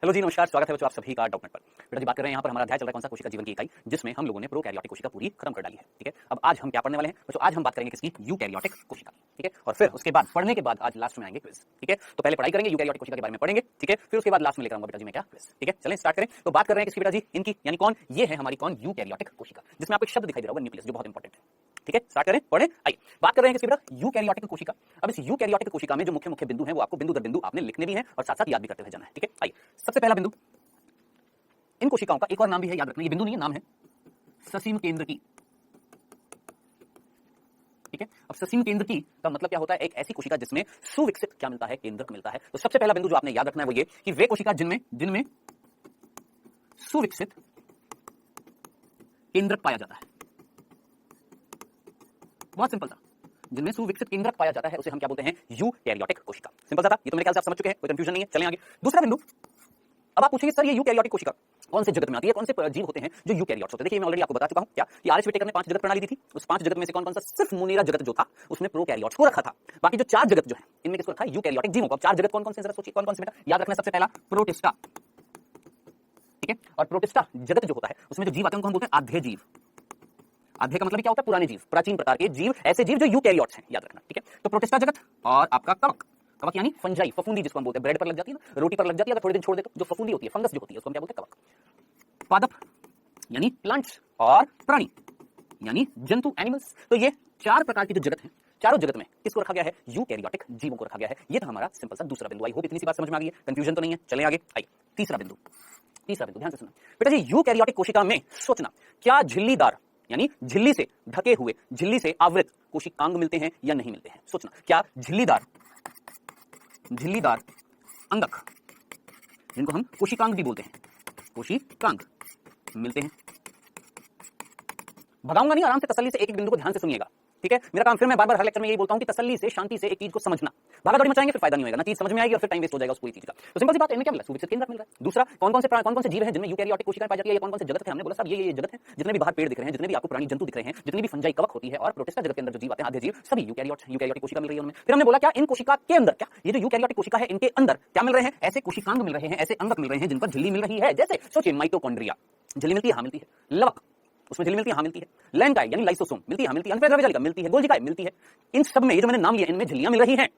Hello जी, नमस्कार। स्वागत है बच्चों आप सभी का डॉक्टर पर। बेटा जी, बात कर रहे हैं यहाँ पर हमारा अध्याय चल रहा है कौन सा, कोशिका जीवन की इकाई, जिसमें हम लोगों ने प्रोकैरियोटिक कोशिका पूरी खत्म कर डाली है। ठीक है, अब आज हम क्या पढ़ने वाले हैं बच्चों? आज हम बात करेंगे किसकी? यूकैरियोटिक कोशिका की। ठीक है, और फिर उसके बाद पढ़ने के बाद आज लास्ट में आएंगे क्विज। ठीक है, तो पहले पढ़ाई करेंगे, यूकैरियोटिक कोशिका के बारे में पढ़ेंगे। ठीक है, फिर उसके बाद लास्ट में लेकर आऊंगा बेटा जी मैं क्या क्विज। ठीक है, चलें स्टार्ट करें। तो बात कर रहे हैं किसकी बेटा जी? इनकी, यानी कौन? ये है हमारी कौन? यूकैरियोटिक कोशिका, जिसमें आपको एक शब्द दिखाई दे रहा होगा न्यूक्लियस, जो बहुत इंपॉर्टेंट है। ठीक है, स्टार्ट करें, पढ़ें। आइए बात कर रहे हैं किसकी बेटा? यूकैरियोटिक कोशिका। अब इस यूकैरियोटिक कोशिका में जो मुख्य मुख्य बिंदु हैं वो आपको बिंदु दर बिंदु आपने लिखने भी हैं और साथ साथ याद भी करते हुए जाना है। ठीक है, आइए सबसे पहला बिंदु, इन कोशिकाओं का एक और नाम भी है, याद रखना, ये बिंदु नहीं है, नाम है ससीम केंद्र की। ठीक है, अब ससीम केंद्र की का मतलब क्या होता है? एक ऐसी कोशिका जिसमें सुविकसित क्या मिलता है? केंद्रक मिलता है। तो सबसे पहला बिंदु जो आपने याद रखना है वो ये कि वे कोशिका जिनमें सुविकसित केंद्रक पाया जाता है। बहुत सिंपल था, जिनमें सुविकसित केंद्रक पाया जाता है उसे हम क्या बोलते हैं? यूकैरियोटिक कोशिका। सिंपल सा था, ये तो मेरे ख्याल से आप समझ चुके हैं, कोई कंफ्यूजन नहीं है। चलें आगे, दूसरा बिंदु। अब आप पूछेंगे सर ये यूकैरियोटिक कोशिका कौन से जगत में आती है? कौन से जीव होते हैं जो यूकैरियोट्स होते हैं? देखिए मैं ऑलरेडी आपको बता चुका हूं क्या कि आर एच व्हिटेकर ने 5 जगत प्रणाली दी थी। उस 5 जगत में से कौन-कौन सा? सिर्फ मोनेरा जगत जो था उसमें प्रोकैरियोट्स को रखा था। बाकी जो 4 जगत जो है इनमें किसको रखा है? यूकैरियोटिक जीवों को। अब 4 जगत कौन-कौन से जरा सोचिए, कौन-कौन से बेटा? याद रखना सबसे पहला प्रोटिस्टा। ठीक है, और प्रोटिस्टा जगत जो होता है उसमें जो जीव आते हैं उनको हम बोलते हैं आध्य जीव। आध्य का मतलब क्या होता है? पुराने जीव, प्राचीन प्रकार के जीव, ऐसे जीव जो यूकैरियोट्स हैं, याद रखना। ठीक है, तो प्रोटिस्टा जगत और आपका कवक, कवक यानी फंजाई, फफूंदी जिसको हम बोलते हैं, ब्रेड पर लग जाती है ना, रोटी पर लग जाती है, अगर थोड़े दिन छोड़ दे तो जो फफूंदी होती है, फंगस जो होती है, उसको हम क्या बोलते हैं? कवक। पादप यानी प्लांट्स, और प्राणी यानी जंतु, एनिमल्स। तो ये 4 प्रकार की जो जगत है, चारों जगत में किसको रखा गया है? यूकैरियोटिक जीवों को रखा गया है। ये था हमारा सिंपल सा दूसरा बिंदु। आई होप इतनी सी बात समझ में आ गई है, कंफ्यूजन तो नहीं है। चलें आगे, आइए तीसरा बिंदु। तीसरा बिंदु ध्यान से सुनना बेटा जी, यूकैरियोटिक कोशिका में सोचना क्या झिल्लीदार यानी झिल्ली से ढके हुए, झिल्ली से आवृत कोशिकांग मिलते हैं या नहीं मिलते हैं? सोचना क्या झिल्लीदार अंगक, जिनको हम कोशिकांग भी बोलते हैं, कोशिकांग मिलते हैं? भगाऊंगा नहीं, आराम से तसल्ली से एक एक बिंदु को ध्यान से सुनिएगा। ठीक है, मेरा काम फिर मैं बार-बार हर लेक्चर में यही बोलता हूं कि तसल्ली से, शांति से एक चीज को समझना। भागा-दौड़ी मचाएंगे फिर फायदा नहीं होगा ना, चीज समझ में आएगी और फिर टाइम वेस्ट हो जाएगा उस पूरी चीज का। तो सिंपल सी बात, इनमें क्या मिला? सुविकसित केंद्रक मिल रहा है। दूसरा, कौन-कौन से जीव हैं जिनमें यूकैरियोटिक कोशिकाएं पाई जाती है? ये कौन-कौन से जगत है? हमने बोला सब ये जगत है, जितने भी बाहर पेड़ दिख रहे हैं, जितने भी आपको प्राणी जंतु दिख रहे हैं, जितनी भी फंजाई, कवक होती है और प्रोटिस्टा जगत के अंदर जो जीव आते हैं, आधे जीव, सभी यूकैरियोट्स, यूकैरियोटिक कोशिका मिल रही है उनमें। फिर हमने बोला क्या इन कोशिका के अंदर, क्या ये जो यूकैरियोटिक कोशिका है इनके अंदर क्या मिल रहे हैं? ऐसे कोशिकांग मिल रहे हैं, ऐसे अंगक मिल रहे हैं जिन पर झिल्ली मिल रही है। जैसे सोचिए माइटोकॉन्ड्रिया, झिल्ली मिलती है? हाँ मिलती है। लवक, उसमें झिल्ली मिलती है? हाँ मिलती है। लैंकाई यानी लाइसोसोम मिलती है? हाँ मिलती है। अनफेदरवेजालिका मिलती है। गोल्जिकाई मिलती है। इन सब में ये जो मैंने नाम लिए इनमें झिल्लियां मिल रही हैं।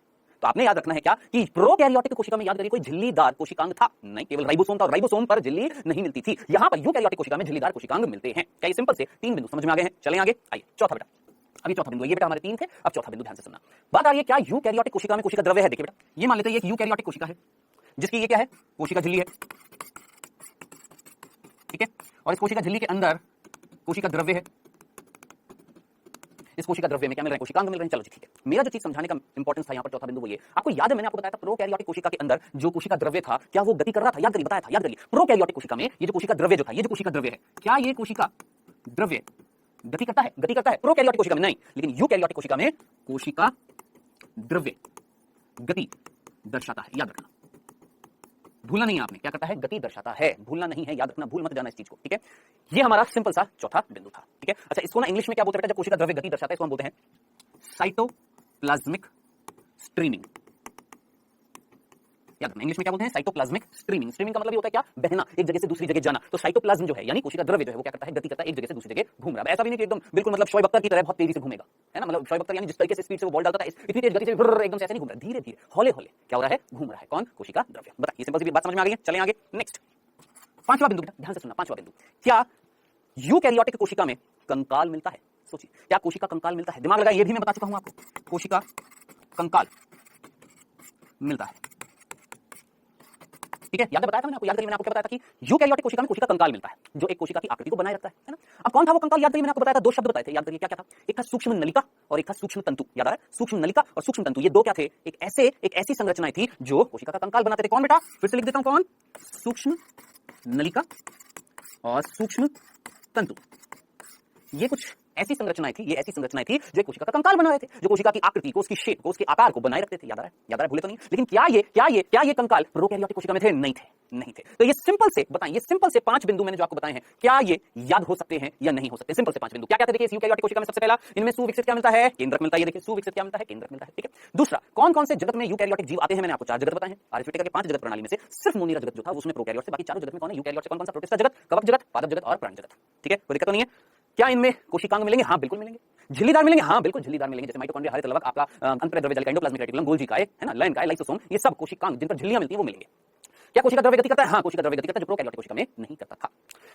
तो आपने याद रखना है क्या कि प्रोकैरियोटिक कोशिका में, याद करिए, कोई झिल्लीदार कोशिकांग था नहीं, केवल राइबोसोम था और राइबोसोम पर झिल्ली नहीं मिलती थी। यहां पर यूकैरियोटिक कोशिका में झिल्लीदार कोशिकांग मिलते हैं। क्या ये सिंपल से 3 बिंदु समझ में आ गए हैं? चलें आगे, आइए चौथा बेटा। अभी चौथा बिंदु, ये बेटा हमारे 3 थे, अब चौथा बिंदु ध्यान से सुनना। बात आ रही है क्या यूकैरियोटिक कोशिका में कोशिका द्रव्य है? देखिए बेटा, ये मान लेते हैं ये एक यूकैरियोटिक कोशिका है जिसकी ये क्या है? कोशिका झिल्ली है। ठीक है, और इस कोशिका झिल्ली के अंदर कोशिका द्रव्य है। इस कोशिका द्रव्य में क्या मिल रहे हैं? कोशिकांग मिल रहे हैं। चलो जी ठीक है, मेरा जो चीज समझाने का इंपॉर्टेंस था यहाँ पर चौथा बिंदु वो ये, आपको याद है मैंने आपको बताया था प्रोकैरियोटिक कोशिका के अंदर जो कोशिका द्रव्य था क्या वो गति कर रहा था? याद करिए, बताया था, याद करिए। प्रोकैरियोटिक कोशिका में ये जो कोशिका द्रव्य जो था, ये जो कोशिका द्रव्य है, क्या ये कोशिका द्रव्य गति करता है? गति करता है। प्रोकैरियोटिक कोशिका में नहीं, लेकिन यूकैरियोटिक कोशिका में कोशिका द्रव्य गति दर्शाता है। याद रखना, भूलना नहीं है आपने, क्या करता है? गति दर्शाता है। भूलना नहीं है, याद रखना, भूल मत जाना इस चीज को। ठीक है, ये हमारा सिंपल सा चौथा बिंदु था। ठीक है, अच्छा इसको ना इंग्लिश में क्या बोलते हैं बेटा? जब कोशिका द्रव्य गति दर्शाता है इसको हम बोलते हैं साइटोप्लाज्मिक स्ट्रीमिंग। याद रखना, इंग्लिश में क्या बोलते हैं? Cytoplasmic streaming. स्ट्रीमिंग का मतलब ये होता है क्या? बहना, एक जगह से दूसरी जगह जाना। तो साइटोप्लाज्म जो है यानी कोशिका द्रव्य जो है वो क्या करता है? गति करता है, एक जगह से दूसरी जगह घूम रहा है। ऐसा भी नहीं कि एकदम बिल्कुल मतलब शोएब अख्तर की तरह बहुत तेजी से घूमेगा, है ना? मतलब शोएब अख्तर यानी जिस तरीके से स्पीड से वो बॉल डालता है इतनी तेज गति से एकदम से ऐसे नहीं घूम रहा है, धीरे धीरे हौले हौले क्या हो रहा है? घूम रहा है। कौन? कोशिका द्रव्य। बता, ये सिंपल सी बात समझ में आ गई है? चलें आगे, नेक्स्ट पांचवा बिंदु बेटा, ध्यान से सुनना। पांचवा बिंदु, क्या यूकैरियोटिक कोशिका में कंकाल मिलता है? सोचिए, क्या कोशिका कंकाल मिलता है? दिमाग लगाइए, ये भी मैं बता चुका हूं आपको, कोशिका कंकाल मिलता है। ठीक है, याद बताया था मैंने आपको, याद करिए मैंने आपको क्या बताया था कि यूकैरियोटिक कोशिका में कोशिका कंकाल मिलता है जो एक कोशिका की आकृति को बनाए रखता है ना? अब कौन था वो कंकाल? याद करिए, मैंने आपको बताया था, 2 शब्द बताए थे, याद करिए क्या क्या था? एक था सूक्ष्म नलिका और एक था सूक्ष्म तंतु। याद आ रहा है? सूक्ष्म नलिका और सूक्ष्म तंतु, ये 2 क्या थे? एक ऐसी संरचनाएं थी जो कोशिका का कंकाल बनाते थे। कौन बेटा? फिर से लिख देता हूं, कौन? सूक्ष्म नलिका और सूक्ष्म तंतु। ये कुछ ऐसी संरचनाएं थी, ये ऐसी संरचनाएं थी जो कोशिका का कंकाल बना रहे थे, जो कोशिका की आकृति को, उसकी शेप को, उसके आकार को बनाए रखते थे। याद आ रहा है? याद आ रहा है? भूले तो नहीं। लेकिन क्या ये कंकाल प्रोकैरियोटिक कोशिका में थे? नहीं थे। नहीं थे। तो ये सिंपल से बताएं, ये सिंपल से 5 बिंदु मैंने जो आपको बताए हैं, क्या ये याद हो सकते हैं या नहीं हो सकते? सिंपल से 5 बिंदु क्या क्या थे? देखिए, यूकेरियोटिक कोशिका में सबसे पहला, इनमें सुविकसित क्या मिलता है? केंद्रक मिलता है। ये देखिए, सुविकसित क्या मिलता है? केंद्रक मिलता है। ठीक है। दूसरा, कौन कौन से जगत में यूकेरियोटिक जीव आते हैं? मैंने आपको 4 जगत बताए हैं। आर्यभट्ट के 5 जगत प्रणाली में से सिर्फ मोनिरा जगत जो था उसमें प्रोकैरियोट से, बाकी चारों जगत में कौन है? यूकेरियोट से कौन कौन सा? प्रोटिस्टा जगत, कवक जगत, पादप जगत और प्राण जगत। ठीक है, कोई दिक्कत तो नहीं है। क्या इनमें कोशिकांग मिलेंगे? हाँ बिल्कुल मिलेंगे। झिल्लीदार मिलेंगे? हाँ बिल्कुल झिल्लीदार मिलेंगे, जैसे माइटोकॉन्ड्रिया, हरित लवक, आपका अंतःद्रव्य जालिका, एंडोप्लाज्मिक रेटिकुलम, गोल्गी काय, है ना, लाइन काय, लाइसोसोम, ये सब कोशिकांग जिन पर झिल्लियां मिलती हैं वो मिलेंगे। क्या कोशिका द्रव्य गति करता है? हाँ कोशिका द्रव्य गति करता है, जो प्रोकैरियोटिक कोशिका में नहीं करता था।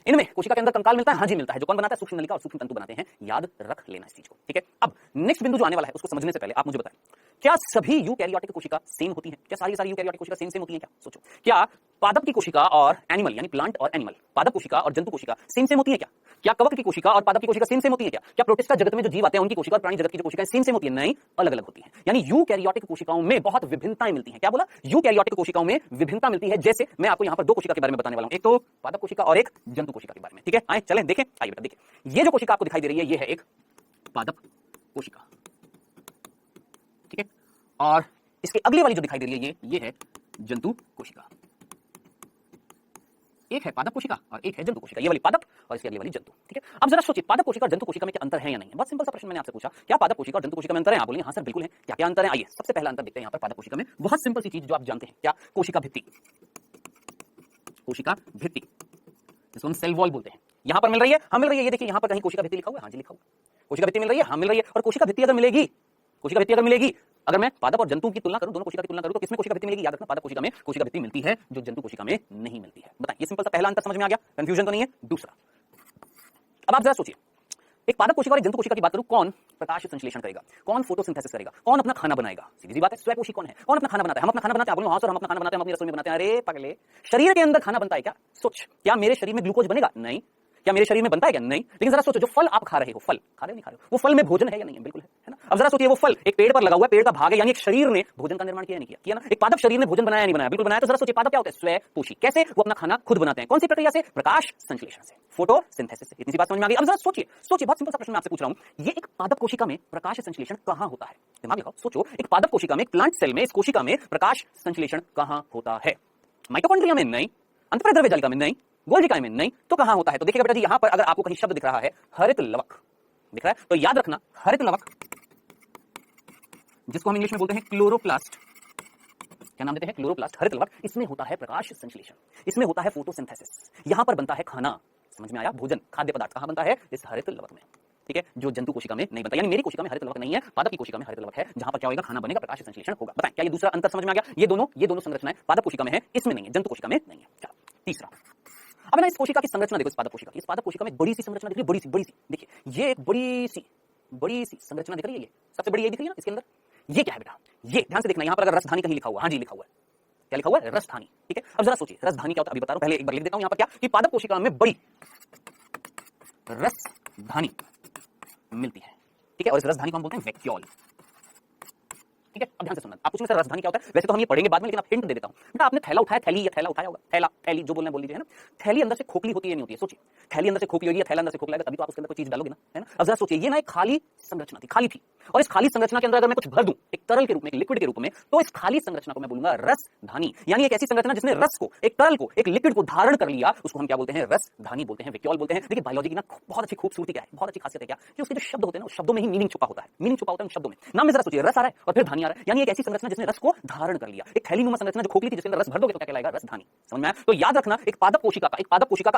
इनमें कोशिका के अंदर कंकाल मिलता है? हाँ जी मिलता है। जो कौन बनाता है? सूक्ष्म नलिका और सूक्ष्म तंतु बनाते हैं। याद रख लेना इस चीज को। ठीक है। अब नेक्स्ट बिंदु जो आने वाला है उसको समझने से पहले आप मुझे बताएं, क्या सभी यूकेरियोटिक कोशिका सेम होती हैं? क्या सारी यूकेरियोटिक कोशिका सेम होती हैं? क्या सोचो, क्या पादप की कोशिका और एनिमल यानी प्लांट और एनिमल, पादप कोशिका और जंतु कोशिका सेम होती है क्या? क्या कवक की कोशिका और पादप की कोशिका सेम होती है क्या? क्या प्रोटिस्टा जगत में जो जीव आते हैं उनकी कोशिका और प्राणी जगत की जो कोशिकाएं सेम होती है? नहीं, अलग अलग होती हैं। यानी यूकेरियोटिक कोशिकाओं में बहुत विभिन्नताएं मिलती हैं। क्या बोला? यूकेरियोटिक कोशिकाओं में विभिन्नता मिलती है। जैसे मैं आपको यहां पर 2 कोशिका के बारे में बताने वाला हूं, एक तो पादप कोशिका और एक जंतु कोशिका के बारे में। ठीक है, आए चलें देखें। आइए बेटा देखिए, ये जो कोशिका आपको दिखाई दे रही है ये है एक पादप कोशिका। ठीक है, और इसके अगली वाली जो दिखाई दे रही है ये है जंतु कोशिका। एक है पादप कोशिका और एक है जंतु कोशिका, ये वाली पादप और इसकी अगली वाली जंतु। ठीक है, अब जरा सोचिए, पादप कोशिका और जंतु कोशिका में क्या अंतर है या नहीं है? बहुत सिंपल सा प्रश्न मैंने आपसे पूछा, क्या पादप कोशिका और जंतु कोशिका में अंतर है? आप बोलेंगे हाँ सर बिल्कुल है। क्या क्या अंतर है? आइए सबसे पहला अंतर देखते हैं यहाँ पर पादप कोशिका में। बहुत सिंपल सी चीज जो आप जानते हैं, क्या? कोशिका भित्ति। कोशिका भित्ति जिसको हम सेल वॉल बोलते हैं, यहां पर मिल रही है? हाँ मिल रही है। ये देखिए यहाँ पर कहीं कोशिका भित्ति लिखा हुआ है? हाँ जी लिखा हुआ है। कोशिका भित्ति मिल रही है? हाँ मिल रही है। और कोशिका भित्ति अगर मिलेगी, कोशिका भित्ति अगर मिलेगी, अगर मैं पादप और जंतु की तुलना करूं, दोनों कोशिका की तुलना करूं, तो किसमें कोशिका भित्ति मिलेगी? याद रखना, पादप कोशिका में कोशिका भित्ति मिलती है जो जंतु कोशिका में नहीं मिलती है। बताइए, ये सिंपल सा पहला अंतर समझ में आ गया? कंफ्यूजन तो नहीं है? दूसरा, अब आप जरा सोचिए, एक पादप कोशिका और एक जंतु कोशिका की बात करूं, कौन प्रकाश संश्लेषण करेगा? कौन फोटोसिंथेसिस करेगा? कौन अपना खाना बनाएगा? सीधी सी बात है, स्वयपोषी कौन है? कौन अपना खाना बनाता है? हम अपना खाना बनाते हैं। आप बोलो हाँ सर हम अपना खाना बनाते हैं, हम अपनी रसोई में बनाते हैं। अरे पगले, शरीर के अंदर खाना बनता है क्या? सोच, क्या मेरे शरीर में ग्लूकोज बनेगा? नहीं। क्या मेरे शरीर में बनता है क्या? नहीं। लेकिन जरा सोचो, जो फल आप खा रहे हो, फल खा रहे हो नहीं खा रहे हो, वो फल में भोजन है या नहीं है? बिल्कुल है ना। अब जरा सोचिए, वो फल एक पेड़ पर लगा हुआ है, पेड़ का भाग है, यानी एक शरीर ने भोजन का निर्माण किया नहीं किया ना? एक पादप शरीर ने भोजन बनाया नहीं बनाया? बिल्कुल बनाया। तो जरा सोचिए, पादप क्या होता है? स्वयपोषी। कैसे? वो अपना खाना खुद बनाते हैं। कौन सी प्रक्रिया से? प्रकाश संश्लेषण से, फोटोसिंथेसिस से। इतनी सी बात समझ में आ गई? अब जरा सोचिए, बहुत सिंपल सा प्रश्न मैं आपसे पूछ रहा हूं, ये एक पादप कोशिका में प्रकाश संश्लेषण कहां होता है? दिमाग लगाओ, सोचो, एक पादप कोशिका में, प्लांट सेल में, इस कोशिका में प्रकाश संश्लेषण कहां होता है? माइटोकॉन्ड्रिया में नहीं, अंतःद्रव्य जालिका में नहीं, गोल्गी काय में नहीं, तो कहां होता है? तो देखिएगा बेटा जी, यहां पर अगर आपको कहीं शब्द दिख रहा है हरित लवक दिख रहा है, तो याद रखना, हरित लवक जिसको हम इंग्लिश में बोलते हैं क्लोरोप्लास्ट, क्या नाम देते हैं? क्लोरोप्लास्ट, हरित लवक, इसमें होता है प्रकाश संश्लेषण, इसमें होता है फोटोसिंथेसिस, यहां पर बनता है खाना। समझ में आया? भोजन, खाद्य पदार्थ कहां बनता है? इस हरित लवक में। ठीक है, जो जंतु कोशिका में नहीं बनता। यानी मेरी कोशिका में हरित लवक नहीं है, पादप की कोशिका में हरित लवक है, जहां पर क्या होगा? खाना बनेगा, प्रकाश संश्लेषण होगा। बताएं, क्या ये दूसरा अंतर समझ में आ गया? ये दोनों संरचनाएं पादप कोशिका में है, इसमें नहीं है, जंतु कोशिका में नहीं है। चलो तीसरा, अब ना इस कोशिका की संरचना देखो, इस पादप कोशिका की, इस पादप कोशिका में बड़ी सी संरचना दिख रही है, बड़ी सी। देखिए, ये एक बड़ी सी संरचना दिख रही है, ये सबसे बड़ी ये दिख रही है ना इसके अंदर। ये क्या है बेटा? ये ध्यान से देखना, यहां पर अगर रसधानी कहीं लिखा हुआ, हाँ जी लिखा हुआ है, क्या लिखा हुआ है? रसधानी। ठीक है, अब जरा सोचिए, रसधानी क्या होता है? अभी बता रहा हूं, पहले एक बार लिख देता हूं यहां पर, क्या कि पादप कोशिका में बड़ी रसधानी मिलती है। ठीक है, और इस रसधानी को हम बोलते हैं वैक्यूल। ठीक है, अब ध्यान से सुनना, आप पूछेंगे सर रसधानी क्या होता है? वैसे तो हम ये पढ़ेंगे बाद में, लेकिन आप हिंट दे देता हूं बेटा। आपने थैला उठाया, थैली या थैला उठाया होगा, थैली जो बोलना बोल लीजिए, है ना। थैली अंदर से खोखली होती है नहीं होती है? सोचिए, थैली अंदर से खोखली होगी या थैला अंदर से खोखला है, तभी तो आप उसके अंदर कोई चीज डालोगे ना, है ना। अब जरा सोचिए, ये ना एक खाली संरचना थी, खाली थी, और इस खाली संरचना के अंदर अगर मैं कुछ भर दूं, एक तरल के रूप में, एक लिक्विड के रूप में, तो इस खाली संरचना को मैं बोलूंगा रसधानी। यानी एक ऐसी संरचना जिसने रस को, एक तरल को, एक लिक्विड को धारण कर लिया, उसको हम क्या बोलते हैं? रसधानी बोलते हैं, वैक्यूल बोलते हैं। देखिए बायोलॉजी की ना बहुत अच्छी खूबसूरती क्या है, बहुत अच्छी खासियत है क्या, कि उसके जो शब्द होते हैं ना, उस शब्दों में ही मीनिंग छुपा होता है, मीनिंग छुपा होता है उन शब्दों में। नाम में जरा सोचिए, रस आ रहा है और फिर धानी आ रहा है, यानी एक ऐसी संरचना जिसने रस को धारण कर लिया। एक थैलीनुमा संरचना जो खोखली थी, जिसके अंदर रस भर दोगे तो क्या कहलाएगा? रसधानी। समझ में आया? तो याद रखना, एक पादप कोशिका का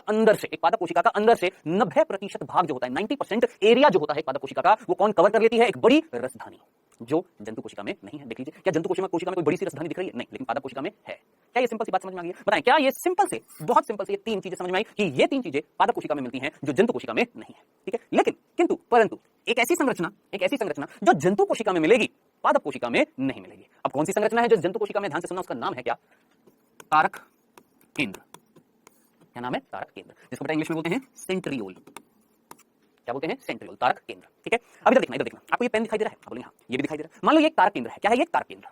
अंदर से 90% भाग जो होता है, 90% एरिया जो होता है एक पादप कोशिका का, वो कौन कवर कर लेती है? एक बड़ी रसधानी, जो जंतु कोशिका में नहीं है। देख लीजिए, क्या जंतु कोशिका में कोई बड़ी सी रसधानी दिख रही है? नहीं, लेकिन पादप कोशिका में है। क्या ये सिंपल सी बात समझ में आ गई? बताएं, क्या ये सिंपल से, बहुत सिंपल से ये 3 चीजें समझ में आई कि ये 3 चीजें पादप कोशिका में मिलती हैं जो जंतु कोशिका में नहीं है। ठीक है, लेकिन किंतु परंतु एक ऐसी संरचना जो जंतु कोशिका में मिलेगी, पादप कोशिका में नहीं मिलेगी। अब कौन सी संरचना है जो जंतु कोशिका में? ध्यान से सुनना, उसका नाम है क्या? तारक केंद्र। क्या नाम है? तारक केंद्र, जिसको बेटा इंग्लिश में बोलते हैं सेंट्रियोल। क्या बोलते हैं? सेंट्रियोल, तारक केंद्र। ठीक है, अब इधर देखना, आपको ये पेन दिखाई दे रहा है? आप बोलेंगे हाँ, ये भी दिखाई दे रहा है। मान लो ये एक तारक केंद्र है। क्या है ये? तारक केंद्र।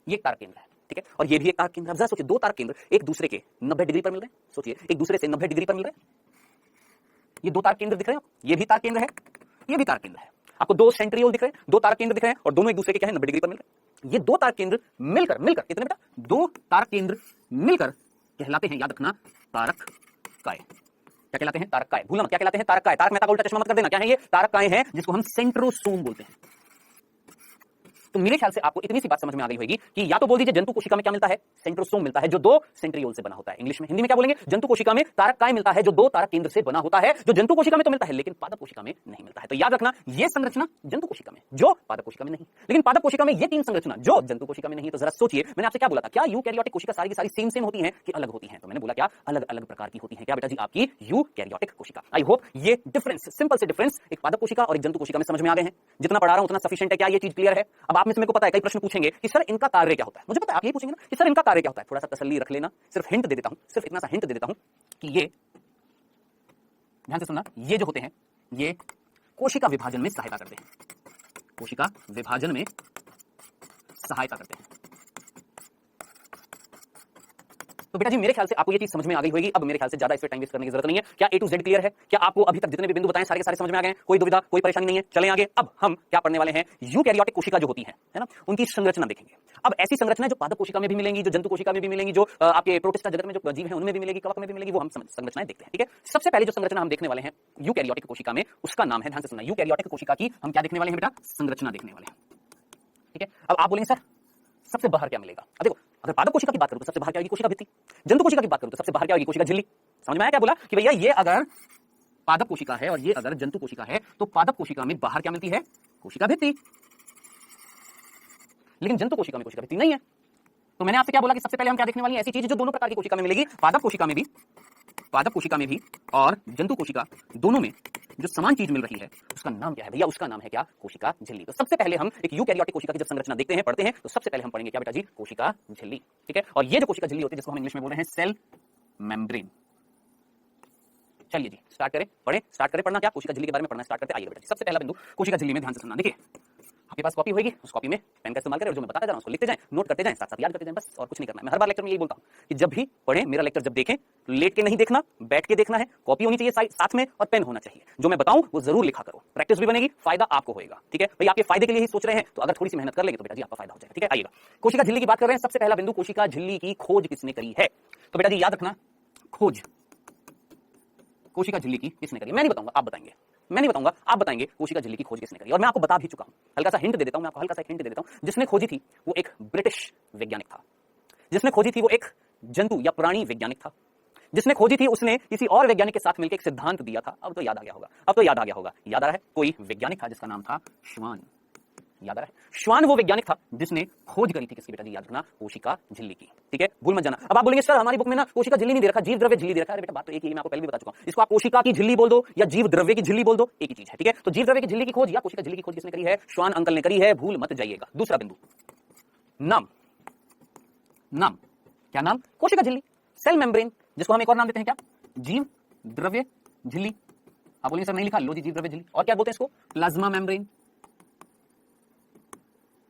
ये एक तारक केंद्र है। ठीक है, और ये भी एक तारक केंद्र। अब जरा सोचिए, 2 तारक केंद्र एक दूसरे के 90 डिग्री पर मिल रहे हैं। सोचिए, एक दूसरे से 90 डिग्री पर मिल रहे हैं। ये 2 तारक केंद्र दिख रहे हैं, ये भी तारक केंद्र है, ये भी तारक केंद्र है। आपको 2 सेंट्रियोल दिख रहे हैं, 2 तारक केंद्र दिख रहे हैं, और दोनों एक दूसरे के क्या है? 90 डिग्री पर मिल रहे हैं। ये 2 तारक केंद्र मिलकर कितने बेटा? 2 तारक केंद्र मिलकर कहलाते हैं, याद रखना, तारक काय। क्या कहलाते हैं? तारक काय। भूलना मत, क्या कहलाते हैं? तारक काय। तारक मेहता का उल्टा चश्मा मत कर देना। क्या है ये? तारक काय है, जिसको हम सेंट्रोसोम बोलते हैं। तो मेरे ख्याल से आपको इतनी सी बात समझ में आ गई होगी कि या तो बोल दीजिए जंतु कोशिका में क्या मिलता है? सेंट्रोसोम मिलता है, जो 2 सेंट्रियोल से बना होता है। इंग्लिश में, हिंदी में क्या बोलेंगे? जंतु कोशिका में तारक काय मिलता है, जो 2 तारक केंद्र से बना होता है, जो जंतु कोशिका में तो मिलता है लेकिन पादप कोशिका में नहीं मिलता है। तो याद रखना, ये संरचना जंतु कोशिका में, जो पादप कोशिका में नहीं। लेकिन पादप कोशिका में ये 3 संरचना जो जंतु कोशिका में नहीं। तो जरा सोचिए, मैंने आपसे क्या बोला था? क्या यूकैरियोटिक कोशिका सारी की सारी सेम होती है कि अलग होती है? तो मैंने बोला क्या अलग अलग प्रकार की होती है। क्या बेटा जी? आपकी यूकैरियोटिक कोशिका। आई होप ये डिफरेंस, सिंपल से डिफरेंस एक पादप कोशिका और एक जंतु कोशिका में समझ में आ गए हैं। जितना पढ़ा रहा हूं उतना सफिशिएंट है। क्या ये चीज क्लियर है? अब आप में से मेरे को पता है कई प्रश्न पूछेंगे कि सर इनका कार्य क्या होता है। मुझे पता है आप यही पूछेंगे ना कि सर इनका कार्य क्या होता है। थोड़ा सा तसल्ली रख लेना, सिर्फ हिंट दे देता हूं, सिर्फ इतना सा हिंट दे देता हूं कि ये, ध्यान से सुनना, ये जो होते हैं ये कोशिका विभाजन में सहायता करते हैं। कोशिका विभाजन में सहायता करते हैं। तो बेटा जी मेरे ख्याल से आपको ये चीज समझ में आ गई होगी। अब मेरे ख्याल से ज्यादा इस पे टाइम वेस्ट करने की जरूरत नहीं है। क्या A to Z क्लियर है? क्या आपको अभी तक जितने भी बिंदु बताएं सारे के सारे समझ में आ गए हैं? कोई दुविधा, कोई परेशानी नहीं है? चलें आगे। अब हम क्या पढ़ने वाले हैं? यूकैरियोटिक कोशिका जो होती है ना, उनकी संरचना देखेंगे। अब ऐसी संरचना जो पादप कोशिका में भी मिलेंगी, जो जंतु कोशिका में भी मिलेंगी, जो आपके प्रोटिस्टा जगत में जो जीव है उनमें भी मिलेगी, कवक में भी मिलेगी, वो हम संरचनाएं देखते हैं। ठीक है, सबसे पहले जो संरचना हम देखने वाले हैं यूकैरियोटिक कोशिका में, उसका नाम है, ध्यान से सुनना, यूकैरियोटिक कोशिका की हम क्या देखने वाले हैं बेटा? संरचना देखने वाले हैं। ठीक है, अब आप बोलेंगे सर सबसे बाहर क्या मिलेगा? अब देखो, अगर पादप कोशिका की बात करूं तो सबसे बाहर क्या होगी? कोशिका भित्ति। जंतु कोशिका की बात करूं तो सबसे बाहर क्या होगी? कोशिका झिल्ली। समझ में आया क्या बोला? कि भैया ये अगर पादप कोशिका है और ये अगर जंतु कोशिका है तो पादप कोशिका में बाहर क्या मिलती है? कोशिका भित्ति। लेकिन जंतु कोशिका में कोशिका भित्ति नहीं है। तो मैंने आपसे क्या बोला कि सबसे पहले हम क्या देखने वाली है? ऐसी चीज जो दोनों प्रकार की कोशिका में मिलेगी, पादप कोशिका में भी और जंतु कोशिका दोनों में जो समान चीज मिल रही है उसका नाम क्या है भैया? उसका नाम है क्या? कोशिका झिल्ली। तो सबसे पहले हम एक यूकैरियोटिक कोशिका की जब संरचना देखते हैं, पढ़ते हैं, तो सबसे पहले हम पढ़ेंगे क्या बेटा जी? कोशिका झिल्ली। ठीक है, और ये जो कोशिका झिल्ली होती है जिसको हम इंग्लिश में बोल रहे हैं सेल मेम्ब्रेन। चलिए जी स्टार्ट करें, पढ़ें, स्टार्ट करें पढ़ना। क्या कोशिका झिल्ली के बारे में पढ़ना स्टार्ट करते हैं? आइए बेटा जी, सबसे पहला बिंदु कोशिका झिल्ली में ध्यान से सुनना। देखिए आपके पास कॉपी होगी, उस कॉपी में पेन का इस्तेमाल करें और जो मैं बताता जा रहा हूं उसको लिखते जाएं, नोट करते जाएं, साथ साथ याद करते जाएं, बस और कुछ नहीं करना है। मैं हर बार लेक्चर में यही बोलता हूं कि जब भी पढ़ें, मेरा लेक्चर जब देखें, लेट के नहीं देखना, बैठ के देखना है, कॉपी होनी चाहिए साथ में और पेन होना चाहिए। जो मैं बताऊं वो जरूर लिखा करो, प्रैक्टिस भी बनेगी, फायदा आपको होगा। ठीक है भाई, आपके फायदे के लिए ही सोच रहे हैं तो अगर थोड़ी सी मेहनत कर लेंगे तो बेटा जी आपका फायदा हो जाएगा। ठीक है, आइएगा कोशिका झिल्ली की बात कर रहे हैं। सबसे पहला बिंदु, कोशिका झिल्ली की खोज किसने करी है? तो बेटा जी याद रखना, खोज कोशिका झिल्ली की किसने करी? मैं नहीं बताऊंगा, आप बताएंगे। मैं नहीं बताऊंगा, आप बताएंगे कोशिका झिल्ली की खोज किसने करी। और मैं आपको बता भी चुका हूं, हल्का सा हिंट दे देता हूं, मैं आपको हल्का सा हिंट दे देता हूं। जिसने खोजी थी वो एक ब्रिटिश वैज्ञानिक था। जिसने खोजी थी वो एक जंतु या प्राणी वैज्ञानिक था। जिसने खोजी थी उसने किसी और वैज्ञानिक के साथ मिलकर एक सिद्धांत दिया था। अब तो याद आ गया होगा, अब तो याद आ गया होगा। याद आ रहा है? कोई वैज्ञानिक था जिसका नाम था श्वान। याद आ रहा है? श्वान वो वैज्ञानिक था जिसने खोज करी थी किसकी बेटा जी? याद रखना, कोशिका झिल्ली की। ठीक है, भूल मत जाना। अब आप बोलेंगे सर हमारी बुक में ना कोशिका झिल्ली नहीं दे रखा, जीव द्रव्य झिल्ली दे रखा है। बेटा बात तो एक ही है, मैं आपको पहले भी बता चुका हूं। इसको आप कोशिका की झिल्ली बोल दो या जीव द्रव्य की झिल्ली बोल दो, एक ही चीज है। ठीक है, तो जीव द्रव्य की झिल्ली की खोज या कोशिका झिल्ली की खोज किसने करी है? श्वान अंकल ने करी है, भूल मत जाइएगा। दूसरा बिंदु, नाम। नाम क्या नाम? कोशिका झिल्ली, सेल मेम्ब्रेन, जिसको हम एक और नाम देते हैं क्या? जीव द्रव्य झिल्ली। आप बोलेंगे सर नहीं लिखा, लो जी जीव द्रव्य झिल्ली। और क्या बोलते हैं इसको? Plasma membrane.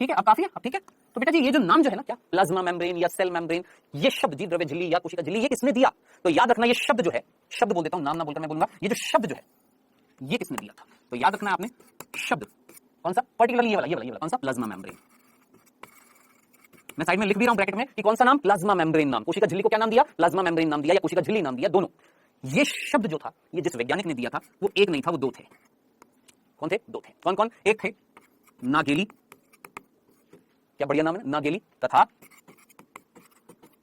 ठीक है, अब काफी है, अब ठीक है। तो बेटा जी ये जो नाम जो है ना, क्या प्लाज्मा मेम्ब्रेन या सेल मेम्ब्रेन, ये शब्द जीव द्रव्य झिल्ली या कोशिका झिल्ली, ये किसने दिया? तो याद रखना ये शब्द जो है, शब्द बोल देता हूं, नाम ना बोलकर मैं बोलूंगा, ये जो शब्द जो है ये किसने दिया था? तो याद रखना आपने शब्द कौन सा? पर्टिकुलरली ये वाला कौन सा? Plasma membrane. मैं साइड में लिख भी रहा हूं ब्रैकेट में कि कौन सा नाम? प्लाज्मा मेम्ब्रेन नाम। कोशिका झिल्ली को क्या नाम दिया? प्लाज्मा मेम्ब्रेन नाम दिया या कोशिका झिल्ली नाम दिया, दोनों। ये शब्द जो था, ये जिस वैज्ञानिक ने दिया था वो एक नहीं था, वो दो थे। कौन थे? दो थे। कौन कौन? एक थे नागेली, क्या बढ़िया नाम है, नागेली, तथा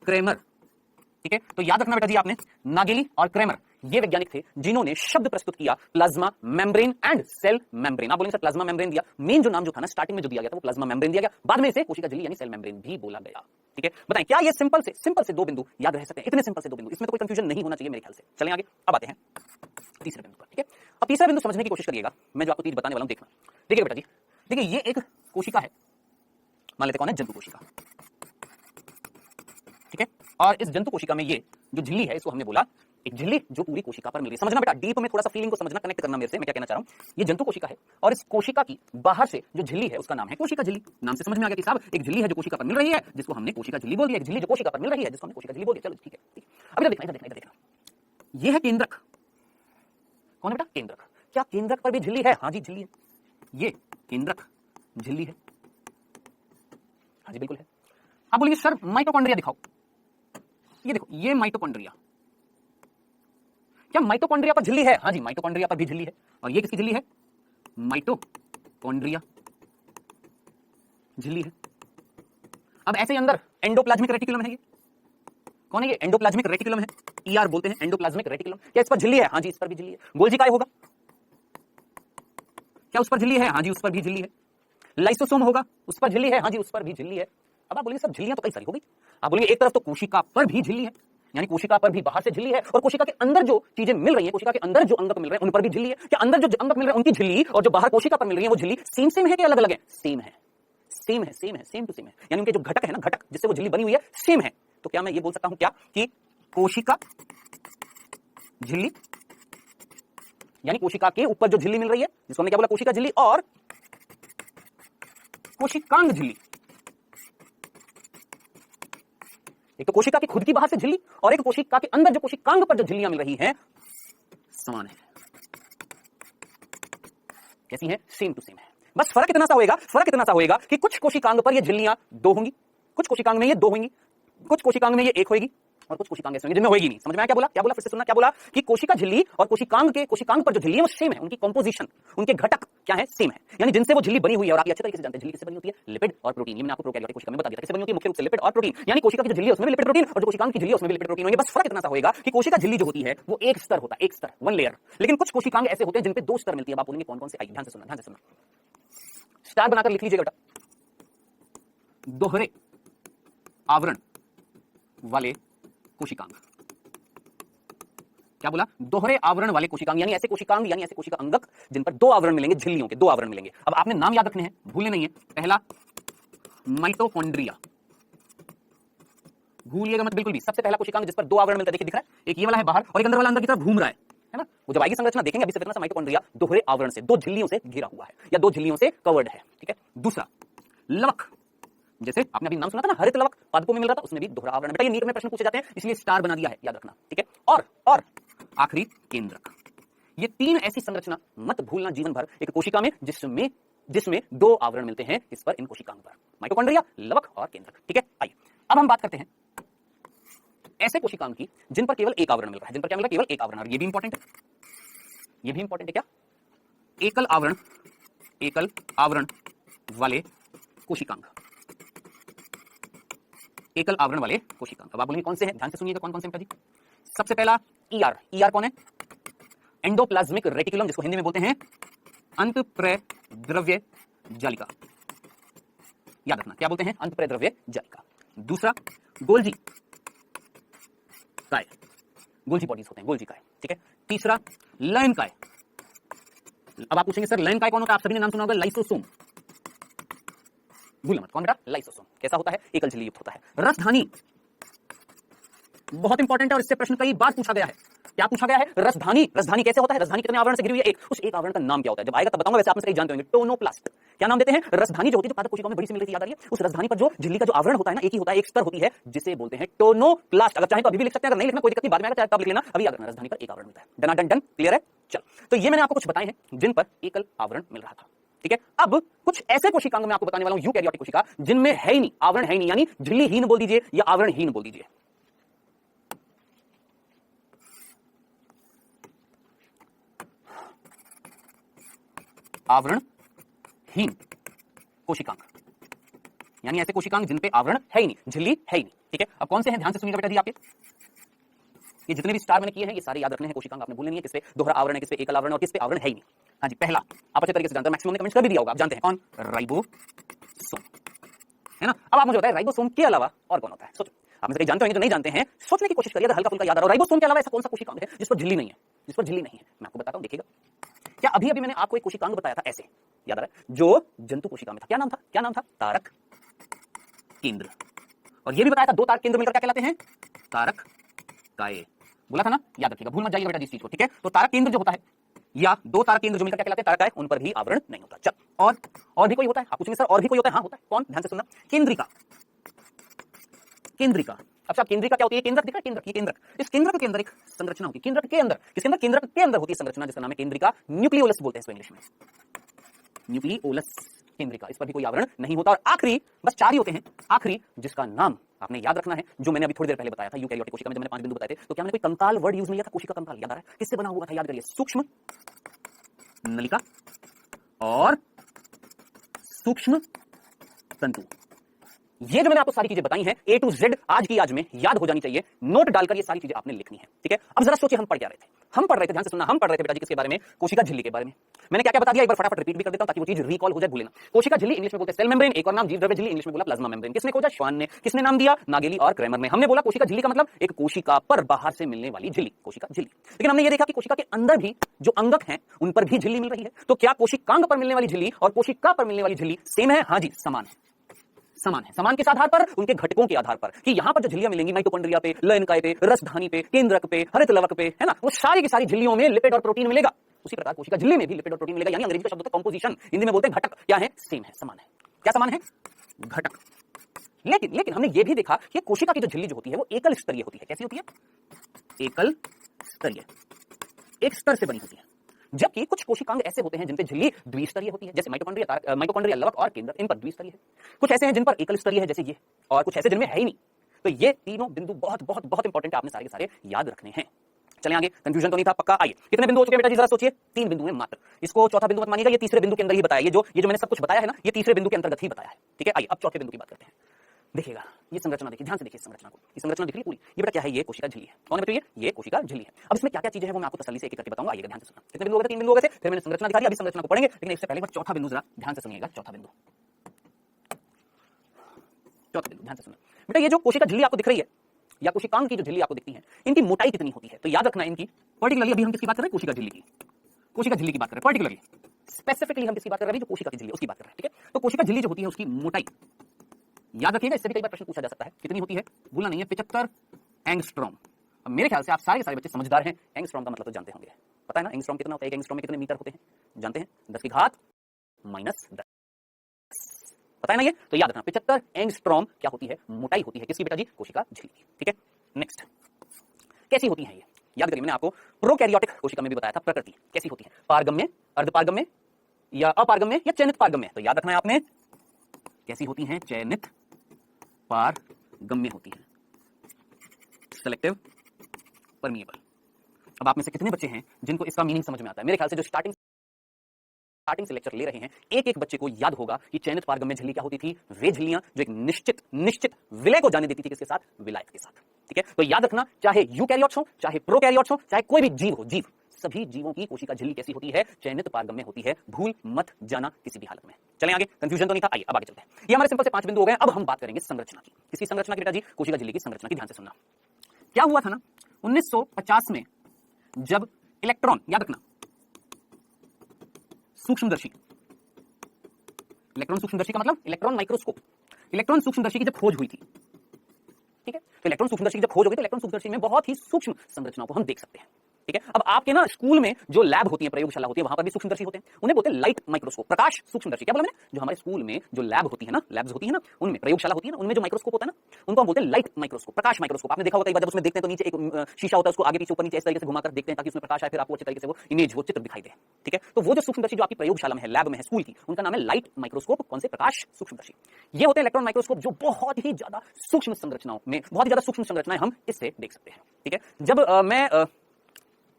क्रेमर। ठीक है, तो याद रखना बेटा जी आपने, नागेली और क्रेमर ये वैज्ञानिक थे जिन्होंने शब्द प्रस्तुत किया plasma membrane and cell membrane. आप बोलेंगे सर प्लाज्मा मेम्ब्रेन दिया, मेन जो नाम जो था ना स्टार्टिंग में जो दिया गया था वो प्लाज्मा मेम्ब्रेन दिया गया, बाद में इसे कोशिका झिल्ली यानी सेल मेम्ब्रेन भी बोला गया। ठीक है, बताएं क्या ये सिंपल से दो बिंदु याद रह सकते हैं? इतने सिंपल से दो बिंदु, इसमें तो कोई कंफ्यूजन नहीं होना चाहिए मेरे ख्याल से। चलें आगे, अब आते हैं तीसरे बिंदु पर। ठीक है, अब तीसरा बिंदु समझने की कोशिश करिएगा, मैं जो आपको चीज बताने वाला हूं देखना। देखिए बेटा जी, देखिए ये एक कोशिका है, मान लेते कौन है? जंतु कोशिका। ठीक है, और इस जंतु कोशिका में ये जो झिल्ली है इसको हमने बोला एक झिल्ली जो पूरी कोशिका पर मिल रही है। समझना बेटा, डीप में थोड़ा सा फीलिंग को समझना, कनेक्ट करना मेरे से। मैं क्या कहना चाह रहा हूं, ये जंतु कोशिका है और इस कोशिका की बाहर से जो झिल्ली है उसका नाम है कोशिका झिल्ली। नाम से समझ में आ गया कि साहब एक झिल्ली है जो कोशिका पर मिल रही है जिसको हमने कोशिका झिल्ली बोल दिया। एक झिल्ली जो कोशिका पर मिल रही है जिसको हमने कोशिका झिल्ली बोल दिया। चलो ठीक है, अब इधर देखना, ये है केंद्रक। कौन है बेटा? केंद्रक। क्या केंद्रक पर भी झिल्ली है? हाँ जी झिल्ली है, ये केंद्रक झिल्ली है। हाँ जी बिल्कुल है। आप बोलिए सर माइटोकॉन्ड्रिया दिखाओ। ये देखो, ये माइटोकॉन्ड्रिया, क्या माइटोकॉन्ड्रिया पर झिल्ली है? हाँ जी, माइटोकॉन्ड्रिया पर भी झिल्ली है। और ये किसकी झिल्ली है? माइटोकॉन्ड्रिया झिल्ली है। अब ऐसे ही अंदर एंडोप्लाज्मिक रेटिकुलम है। ये कौन है? ये एंडोप्लाज्मिक रेटिकुलम है, ईआर बोलते हैं, एंडोप्लाज्मिक रेटिकुलम। क्या इस पर झिल्ली है? हाँ जी, इस पर भी झिल्ली है। गोल्जी काय होगा? क्या उस पर झिल्ली है? हाँ जी, उस पर भी झिल्ली है। लाइसोसोम होगा, उस पर झिल्ली है? हाँ जी, उस पर भी झिल्ली है। अब आप बोलिए सर झिल्लियां तो कई सारी होगी। आप बोलिए एक तरफ तो कोशिका पर भी झिल्ली है, यानी कोशिका पर भी बाहर से झिल्ली है, और कोशिका के अंदर जो चीजें मिल रही हैं, कोशिका के अंदर जो अंगक मिल रहे हैं उन पर भी झिल्ली है। क्या अंदर जो अंगक मिल रहे हैं उनकी झिल्ली और जो बाहर कोशिका पर मिल रही है वो झिल्ली सेम है कि अलग अलग है? सेम है, सेम है, सेम टू सेम है। यानी उनके जो घटक है ना, घटक जिससे वो झिल्ली बनी हुई है, सेम है। तो क्या मैं ये बोल सकता हूं क्या कि कोशिका झिल्ली, यानी कोशिका के ऊपर जो झिल्ली मिल रही है, जिसको हमने क्या बोला, कोशिका झिल्ली, और कोशिकांग झिल्ली। एक तो कोशिका की खुद की बाहर से झिल्ली और एक कोशिका के अंदर जो कोशिकांग पर जो झिल्लियां मिल रही हैं समान है। कैसी है? सेम टू सेम है। बस फर्क इतना सा होएगा, कि कुछ कोशिकांग पर ये झिल्लियां 2 होंगी, कुछ कोशिकांग में ये 2 होंगी, कुछ कोशिकांग में ये 1 होगी, और कुछ कोशिकांग ऐसे होंगे जिनमें होएगी नहीं। समझ में आया क्या बोला? फिर से सुनना, क्या बोला कि कोशिका झिल्ली और कोशिकांग पर जो झिल्ली है वो सेम है, उनकी कंपोजिशन, उनके घटक क्या है? सेम है, यानी जिनसे वो झिल्ली बनी हुई है। और आप अच्छे तरीके से जानते हैं झिल्ली किससे बनी होती है? लिपिड और प्रोटीन। ये मैंने आपको प्रोकैरियोटिक कोशिका में बता दिया था किससे बनी होती है, मुख्य रूप से लिपिड और प्रोटीन। यानी कोशिका की जो झिल्ली है उसमें भी लिपिड प्रोटीन, और जो कोशिकांग की झिल्ली है उसमें भी लिपिड प्रोटीन होंगे। बस फर्क इतना सा होगा कि कोशिका झिल्ली जो होती है वो एक स्तर होता है, एक स्तर, 1 लेयर, लेकिन कुछ कोशिकांग ऐसे होते हैं जिन पे 2 स्तर मिलती है। आप बोलेंगे कौन कौन से? आइए ध्यान से सुनना, स्टार बनाकर लिख लीजिए बेटा। दोहरे आवरण वाले कोशिकांग। क्या बोला? दोहरे आवरण वाले कोशिकांग, यानी ऐसे कोशिकांग, यानी ऐसे कोशिका अंगक जिन पर 2 आवरण मिलेंगे, झिल्लियों के 2 आवरण मिलेंगे। अब आपने नाम याद रखने हैं, भूलने नहीं है। पहला माइटोकॉन्ड्रिया, भूलिएगा मत बिल्कुल भी। सबसे पहला कोशिकांग जिस पर 2 आवरण मिलते हैं, देखिए दिख रहा है, एक ये वाला है बाहर और एक अंदर वाला अंदर की तरफ घूम रहा है ना? वो जब आएगी संरचना देखेंगे, अभी से इतना सा माइटोकॉन्ड्रिया दोहरे आवरण से, 2 झिल्लियों से घिरा हुआ है या 2 झिल्लियों से कवर्ड है। ठीक है। दूसरा लवक, जैसे आपने अभी नाम सुना था ना, हरित लवक पादपों में मिल रहा था, उसमें भी दोहरा आवरण। बेटा ये नीट में प्रश्न पूछे जाते हैं, इसलिए स्टार बना दिया है, याद रखना। ठीक है। और आखिरी केंद्रक। ये 3 ऐसी संरचना मत भूलना जीवन भर एक कोशिका में, जिसमें 2 आवरण मिलते हैं इस पर, इन कोशिकाओं पर, माइटोकॉन्ड्रिया, लवक और केंद्रक। ठीक है। आइए अब हम बात करते हैं ऐसे कोशिकाओं की जिन पर केवल 1 आवरण मिल रहा है, जिन पर क्या मिल रहा है? केवल 1 आवरण। और ये भी इंपॉर्टेंट है, ये भी इंपॉर्टेंट है। क्या? एकल आवरण वाले कोशिकांग, एकल आवरण वाले कोशिकांग। अब आप बोलेंगे कौन से हैं? ध्यान से सुनिएगा, कौन कौन से हैं जी। सबसे पहला ईआर कौन है? एंडोप्लाज्मिक रेटिकुलम, जिसको हिंदी में बोलते हैं अंतःप्रेद्रव्य जालिका। याद रखना, क्या बोलते हैं? अंतःप्रेद्रव्य जालिका। दूसरा गोल्जी काय, गोल्जी बॉडीज होते हैं, गोल्जी काय। ठीक है। तीसरा लयन काय। अब आप पूछेंगे सर लयन काय कौन होता है? आप सभी ने नाम सुना होगा, लाइसोसोम। भूल मत, कौन बेटा? लाइसोसोम। कैसा होता है? एकल झिल्ली युक्त होता है। रसधानी बहुत इंपॉर्टेंट है और इससे प्रश्न कई बार पूछा गया है। क्या पूछा गया है? रसधानी। रसधानी कैसे होता है? रसधानी कितने आवरण से घिरी हुई है? एक। उस एक आवरण का नाम क्या होता है? जब आएगा तब बताऊंगा, वैसे आप में से कई जानते होंगे, टोनोप्लास्ट। क्या नाम देते हैं? रसधानी जो होती है, जो पादप कोशिकाओं में बड़ी सी मिल रही है, याद आ रही है? उस रसधानी पर जो झिल्ली का जो आवरण होता है ना, एक ही होता है, एक स्तर होती है, जिसे बोलते हैं टोनोप्लास्ट। अगर चाहे तो अभी भी लिख सकते हैं, अगर नहीं लिखना कोई दिक्कत नहीं, बाद में आएगा, चाहे तब लिख लेना। अभी याद रखना, रसधानी पर 1 आवरण मिलता है। डन, क्लियर है? चल, तो ये मैंने आपको कुछ बताए हैं जिन पर एकल आवरण मिल रहा था। ठीक है। अब कुछ ऐसे कोशिकांग में आपको बताने वाला हूं, यूकैरियोटिक कोशिका, जिनमें है ही नहीं, आवरण है ही नहीं, यानी झिल्लीहीन बोल दीजिए या आवरणहीन बोल दीजिए। आवरणहीन कोशिकांग, यानी ऐसे कोशिकांग जिन पे आवरण है ही नहीं, झिल्ली है ही नहीं। ठीक है। अब कौन से हैं? ध्यान से सुनिएगा बेटा जी। आपके ये जितने भी स्टार मैंने किए हैं, ये सारे याद रखने हैं कोशिकांग, आपने भूलने नहीं है किस पे दोहरा आवरण है, किस पे एकल आवरण और किस पे आवरण है ही नहीं। हाँ जी, पहला आप अच्छे तरीके से जानते हैं, मैक्सिमम ने कमेंट्स कर भी दिया होगा, आप जानते हैं कौन? राइबोसोम, है ना? अब आप मुझे बताएं राइबोसोम के अलावा और कौन होता है? सोचो, आप में से कई जानते होंगे, जो नहीं जानते हैं सोचने की कोशिश करिए, अगर हल्का फुल्का याद आ रहा हो। राइबोसोम के अलावा ऐसा कौन सा कोशिकांग है जिस पर झिल्ली नहीं है? जिस पर झिल्ली नहीं है, मैं आपको बताता हूं, देखिएगा। क्या अभी मैंने आपको एक कोशिकांग बताया था, ऐसे याद आ रहा है, जो जंतु कोशिका में था? क्या नाम था? तारक केंद्र। और ये भी बताया था 2 तारक केंद्र मिलकर क्या कहलाते हैं? तारक काय। बोला था ना, याद रखिएगा, भूल मत जाइएगा बेटा इस चीज को। ठीक है। तो तारक केंद्र जो होता है या 2 तारक केंद्र जो मिलकर क्या कहलाते हैं? तारक काय, उन पर भी आवरण नहीं होता। चल, और भी कोई होता है? आप पूछेंगे सर और भी कोई होता है? हाँ होता है। कौन? ध्यान से सुनना, केंद्रिका। अच्छा, केंद्रिका क्या होती है? केंद्रक दिख रहा है, केंद्रक, ये केंद्रक। इस केंद्रक के अंदर एक संरचना होती है, केंद्रक के अंदर, किसके अंदर? केंद्रक के अंदर होती है संरचना, जिसका नाम है केंद्रिका, न्यूक्लियोलस बोलते हैं इसको इंग्लिश में, न्यूक्लियोलस। केंद्रिका, इस पर भी कोई आवरण नहीं होता। और आखिरी, बस 4 ही होते हैं, आखिरी जिसका नाम आपने याद रखना है, जो मैंने अभी थोड़ी देर पहले बताया था यूकैरियोटिक कोशिका में, जब मैंने 5 बिंदु बताए थे, तो क्या मैंने कोई कंकाल वर्ड यूज नहीं किया था? कोशिका कंकाल याद आ रहा है? किससे बना हुआ था? याद करिए, सूक्ष्म नलिका और सूक्ष्म तंतु। ये जो मैंने आपको सारी चीजें बताई हैं A to Z आज की आज में याद हो जानी चाहिए, नोट डालकर ये सारी चीजें आपने लिखनी है, ठीक है। अब जरा सोचिए, हम पढ़ क्या रहे थे? हम पढ़ रहे थे, ध्यान से सुनना, हम पढ़ रहे थे बेटा जी किसके बारे में? कोशिका झिल्ली के बारे में। मैंने क्या क्या बता दिया, एक बार फटाफट रिपीट भी कर देता हूं ताकि वो चीज रिकॉल हो जाए, भूले ना। कोशिका झिल्ली इंग्लिश में बोलते हैं सेल मेम्ब्रेन, एक और नाम जीवद्रव्य झिल्ली, इंग्लिश में बोला प्लाज्मा मेम्ब्रेन। किसने खोजा? श्वान ने। किसने नाम दिया? नागेली और क्रैमर ने। हमने बोला कोशिका झिल्ली का मतलब एक कोशिका पर बाहर से मिलने वाली झिल्ली, कोशिका झिल्ली। लेकिन हमने ये देखा कि कोशिका के अंदर भी जो अंगक हैं उन पर भी झिल्ली मिल रही है। तो क्या कोशिकांग पर मिलने वाली झिल्ली और कोशिका पर मिलने वाली झिल्ली सेम है? हाँ जी, समान है। समान है। समान किस आधार पर? उनके घटकों के आधार पर, कि यहां पर जो झिल्लियां मिलेंगी माइटोकॉन्ड्रिया पे, लयनकाय पे, रसधानी पे, केंद्रक पे, हरित लवक पे, है ना, वो सारी की सारी झिल्लियों में लिपिड और प्रोटीन मिलेगा। उसी प्रकार कोशिका झिल्ली में भी लिपिड और प्रोटीन मिलेगा, यानी अंग्रेजी का शब्द होता है कंपोजिशन, हिंदी में बोलते हैं घटक। क्या है? सेम है, समान है। क्या समान है? घटक। लेकिन हमने ये भी देखा कि कोशिका की जो झिल्ली जो होती है वो एकल स्तरीय होती है। कैसी होती है? एकल स्तरीय, एक स्तर से बनी होती है। जबकि कुछ कोशिकांग ऐसे होते हैं जिन पे झिल्ली द्विस्तरीय होती है, जैसे माइटोकॉन्ड्रिया, लवक और केंद्रक, इन पर द्विस्तरीय है। कुछ ऐसे हैं जिन पर एकल स्तरीय है, जैसे ये, और कुछ ऐसे जिनमें है ही नहीं। तो ये तीनों बिंदु बहुत बहुत बहुत इंपॉर्टेंट है, आपने सारे के सारे याद रखने हैं। चलें आगे, कंफ्यूजन तो नहीं था पक्का। आइए, कितने बिंदु हो चुके हैं बेटा जी? जरा सोचिए, 3 बिंदु हैं मात्र। इसको चौथा बिंदु मत मानिएगा, ये तीसरे बिंदु के अंदर ही बताया। ये जो मैंने सब कुछ बताया है ना, ये तीसरे बिंदु के अंतर्गत ही बताया है, ठीक है। आइए अब चौथे बिंदु की बात करते हैं। देखिएगा, ये संरचना देखिए, ध्यान से देखिए संरचना को। ये संरचना दिख रही पूरी, ये बेटा क्या है? ये कोशिका झिल्ली है। कौन है बताइए? ये कोशिका झिल्ली है। अब इसमें क्या क्या चीजें हैं वो मैं आपको तसल्ली से एक एक करके बताऊंगा। आइएगा, ध्यान से सुनना। कितने बिंदु हो गए? 3 बिंदु हो गए थे। फिर मैंने संरचना दिखा दी, अभी संरचना को पढ़ेंगे, लेकिन इससे पहले चौथा बिंदु जरा ध्यान से सुनिएगा। चौथा बिंदु ध्यान से सुनना बेटा। ये जो कोशिका झिल्ली आपको दिख रही है, या कोशिकांग की जो झिल्ली आपको दिखती है, इनकी मोटाई कितनी होती है? तो याद रखना इनकी, पर्टिकुलरली अभी हम किसकी बात कर रहे हैं? कोशिका झिल्ली की। कोशिका झिल्ली की बात कर रहे हैं पर्टिकुलरली, स्पेसिफिकली हम किसकी बात कर रहे हैं? जो कोशिका की झिल्ली उसकी बात कर रहे हैं, ठीक है। तो कोशिका झिल्ली जो होती है उसकी मोटाई याद रखिएगा, इससे भी कई बार प्रश्न पूछा जा सकता है। कितनी होती है? भूलना नहीं है, 75 एंगस्ट्रॉम। अब मेरे ख्याल से आप सारे के सारे बच्चे समझदार हैं, एंगस्ट्रॉम का मतलब तो जानते होंगे। पता है ना एंगस्ट्रॉम कितना होता है? एक एंगस्ट्रॉम में कितने मीटर होते हैं? जानते हैं? 10 की घात -10, पता है ना ये? तो याद रखना, 75 एंगस्ट्रॉम क्या होती है? मोटाई होती है। किसकी बेटा जी? कोशिका झिल्ली की, ठीक है। नेक्स्ट, कैसी होती है ये? याद करिए, मैंने आपको प्रोकैरियोटिक कोशिका में भी बताया था प्रकृति कैसी होती है। पारगम्य, अर्धपारगम्य या अपारगम्य या चयनित पारगम्य? तो याद रखना है आपने, कैसी होती हैं? चयनित पारगम्य होती है, सेलेक्टिव परमिएबल। अब आप में से कितने बच्चे हैं जिनको इसका मीनिंग समझ में आता है? मेरे ख्याल से जो स्टार्टिंग से लेक्चर ले रहे हैं, एक एक बच्चे को याद होगा कि चयनित पारगम्य झिल्ली क्या होती थी? वे झिल्लियां जो एक निश्चित विलय को जाने देती थी, किसके साथ? विलायक के साथ, ठीक है। तो याद रखना, चाहे यूकैरियोट्स हो, चाहे प्रोकैरियोट्स हो, चाहे कोई भी जीव हो, जीव, सभी जीवों की कोशिका झिल्ली कैसी होती है? चयनित पारगम्य होती है। भूल मत जाना किसी भी हालत में। चलें आगे, कंफ्यूजन तो नहीं था। आइए अब आगे चलते हैं। ये हमारे सिंपल से 5 बिंदु हो गए। अब हम बात करेंगे संरचना की। किसकी संरचना की बेटा जी? कोशिका झिल्ली की संरचना की। ध्यान से सुनना, क्या हुआ था ना 1950 में, जब इलेक्ट्रॉन, याद रखना, सूक्ष्मदर्शी, इलेक्ट्रॉन सूक्ष्मदर्शी का मतलब इलेक्ट्रॉन माइक्रोस्कोप, इलेक्ट्रॉन सूक्ष्मदर्शी की जब खोज हुई थी, ठीक है। तो इलेक्ट्रॉन सूक्ष्मदर्शी की जब खोज होगी तो इलेक्ट्रॉन सूक्ष्मदर्शी में बहुत ही सूक्ष्म संरचनाओं को हम देख सकते हैं, ठीक है। अब आपके ना स्कूल में जो लैब होती है, प्रयोगशाला होती है, वहां पर भी सूक्ष्मदर्शी होते हैं। उन्हें बोलते हैं लाइट माइक्रोस्कोप, प्रकाश सूक्ष्मदर्शी। क्या बोला मैंने? जो हमारे स्कूल में जो लैब होती है ना, लैब्स होती है ना, उनमें प्रयोगशाला होती है ना, उनमें जो माइक्रोस्कोप होता है ना, उनको हम बोलते हैं लाइट माइक्रोस्कोप, प्रकाश माइक्रोस्कोप। आपने देखा होगा कई बार जब उसमें देखते हैं तो नीचे एक शीशा होता है, उसको आगे पीछे ऊपर नीचे इस तरीके से घुमाकर देखते हैं ताकि उसमें प्रकाश आए, फिर आपको अच्छे तरीके से वो इमेज, वो चित्र दिखाई दे, ठीक है। तो वो जो सूक्ष्मदर्शी जो आपकी प्रयोगशाला में है, लैब में है, स्कूल की, उनका नाम है लाइट माइक्रोस्कोप। कौन से? प्रकाश सूक्ष्मदर्शी। ये होते हैं इलेक्ट्रॉन माइक्रोस्कोप, जो बहुत ही ज्यादा सूक्ष्म संरचनाओं में, बहुत ही ज्यादा सूक्ष्म संरचनाएं हम इससे देख सकते हैं, ठीक है। जब मैं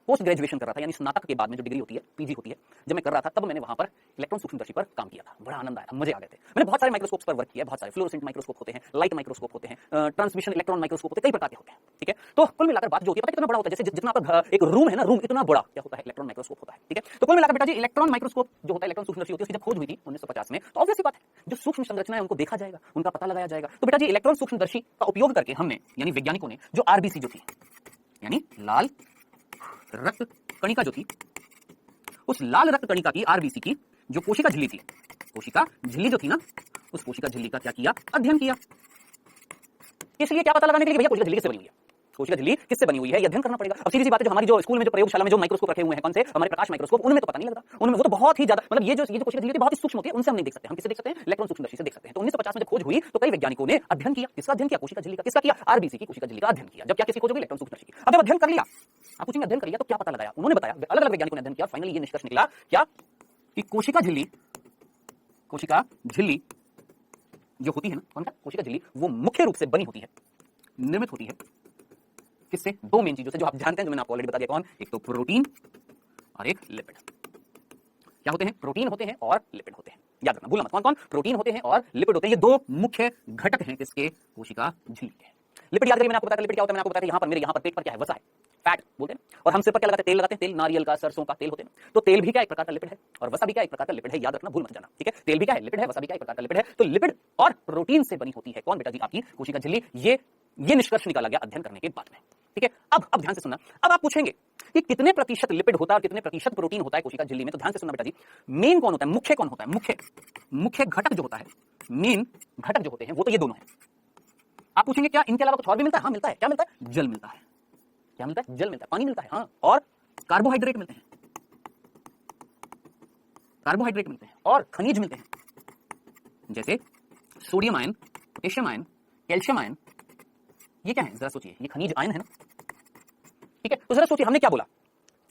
पोस्ट ग्रेजुएशन कर रहा था, यानी स्नातक के बाद में जो डिग्री होती है, पीजी होती है, जब मैं कर रहा था, तब मैंने वहां पर इलेक्ट्रॉन सूक्ष्मदर्शी पर काम किया था। बड़ा आनंद आया था, मजे आ गए थे। मैंने बहुत सारे माइक्रोस्कोप्स पर वर्क किया, बहुत सारे फ्लोरोसेंट माइक्रोस्कोप होते हैं, लाइट माइक्रोस्कोप होते हैं, ट्रांसमिशन इलेक्ट्रॉन माइक्रोस्कोप होते हैं, कई प्रकार के होते हैं, ठीक है। तो कुल मिलाकर बात जो होती है, पता है कितना बड़ा होता है? जैसे जितना आपका एक रूम है ना, रूम इतना बड़ा क्या होता है? इलेक्ट्रॉन माइक्रोस्कोप होता है, ठीक है। तो कुल मिलाकर बेटा जी, इलेक्ट्रॉन माइक्रोस्कोप जो होता है, इलेक्ट्रॉन सूक्ष्मदर्शी होती है, उसकी जब खोज हुई थी 1950 में, तो ऑब्वियस सी बात है, जो सूक्ष्म संरचना है उनको देखा जाएगा, उनका पता लगाया जाएगा। तो बेटा जी, इलेक्ट्रॉन सूक्ष्मदर्शी का उपयोग करके हमने, यानी वैज्ञानिकों ने, जो आरबीसी जो थी, यानी लाल रक्त कणिका जो थी, उस लाल रक्त कणिका की, आरबीसी की, जो कोशिका झिल्ली थी, कोशिका झिल्ली जो थी ना, उस कोशिका झिल्ली का क्या किया? अध्ययन किया। इसलिए क्या पता लगाने के लिए भैया कोशिका झिल्ली किससे बनी हुई है, कोशिका झिल्ली किससे बनी हुई है, यह अध्ययन करना पड़ेगा। अब सीधी सी बात है, जो हमारी जो स्कूल में जो प्रयोगशाला में जो माइक्रोस्कोप रखे हुए हैं, कौन से? हमारे प्रकाश माइक्रोस्कोप, उनमें तो पता नहीं लगता, उनमें वो तो बहुत ही ज्यादा, मतलब ये जो कोशिका झिल्ली बहुत ही सूक्ष्म होती है, उनसे हम नहीं देख सकते। हम किससे देख सकते हैं? इलेक्ट्रॉन सूक्ष्मदर्शी से देख सकते हैं। तो 1950 में जब खोज हुई तो कई वैज्ञानिकों ने अध्ययन किया। किसका अध्ययन किया? कोशिका झिल्ली का। किसका किया? आरबीसी की कोशिका झिल्ली का अध्ययन किया। जब क्या किसी खोज होगी? इलेक्ट्रॉन सूक्ष्मदर्शी की। अब जब अध्ययन कर लिया, आप पूछेंगे अध्ययन कर लिया तो क्या पता लगाया? उन्होंने बताया, अलग अलग वैज्ञानिकों ने अध्ययन किया, फाइनली ये निष्कर्ष निकला क्या, कि कोशिका झिल्ली कोशिका झिल्ली जो होती है ना, कौन सा कोशिका झिल्ली, वो मुख्य रूप से बनी होती है, निर्मित होती है किससे? दो मेन चीजों से जो आप जानते हैं, जो मैंने आपको ऑलरेडी बता दिया। कौन? एक तो प्रोटीन और एक लिपिड। क्या होते हैं? प्रोटीन होते हैं और लिपिड होते हैं, याद रखना, भूलना मत। कौन कौन? प्रोटीन होते हैं और लिपिड होते हैं। ये दो मुख्य घटक हैं किसके? कोशिका झिल्ली के। लिपिड याद करिए, मैंने आपको बताया लिपिड क्या होता है, मैंने आपको बताया यहां पर, मेरे यहां पर पेट पर क्या है? वसा है, फैट बोलते हैं। और हम सिर पर क्या लगाते हैं? तेल लगाते हैं, तेल नारियल का, सरसों का तेल होते हैं। तो तेल भी क्या एक प्रकार का लिपिड है, और वसा भी क्या एक प्रकार का लिपिड है, याद रखना, भूल मत जाना, ठीक है? तेल भी क्या है? लिपिड है, वसा भी क्या एक प्रकार का लिपिड है। तो लिपिड और प्रोटीन से बनी होती है कौन बेटा जी? आपकी कोशिका झिल्ली। ये निष्कर्ष निकाला गया अध्ययन करने के बाद में, ठीक है? अब ध्यान से सुनना। अब आप पूछेंगे कि कितने प्रतिशत लिपिड होता है और कितने प्रतिशत प्रोटीन होता है कोशिका झिल्ली में? तो ध्यान से सुनना बेटा जी। मेन कौन होता है? मुख्य कौन होता है? मुख्य घटक जो होता है, मेन घटक जो होते हैं, वो तो ये दोनों हैं। आप पूछेंगे क्या इनके अलावा कुछ और भी मिलता है? हाँ मिलता है। क्या मिलता है? जल मिलता है। क्या मिलता है? जल मिलता है, पानी मिलता है, हाँ, और कार्बोहाइड्रेट मिलते हैं, कार्बोहाइड्रेट मिलते हैं, और खनिज मिलते हैं, जैसे sodium ion, potassium ion, calcium ion. ये क्या है? जरा सोचिए, ये खनिज आयन है ना, ठीक है? तो जरा सोचिए, हमने क्या बोला?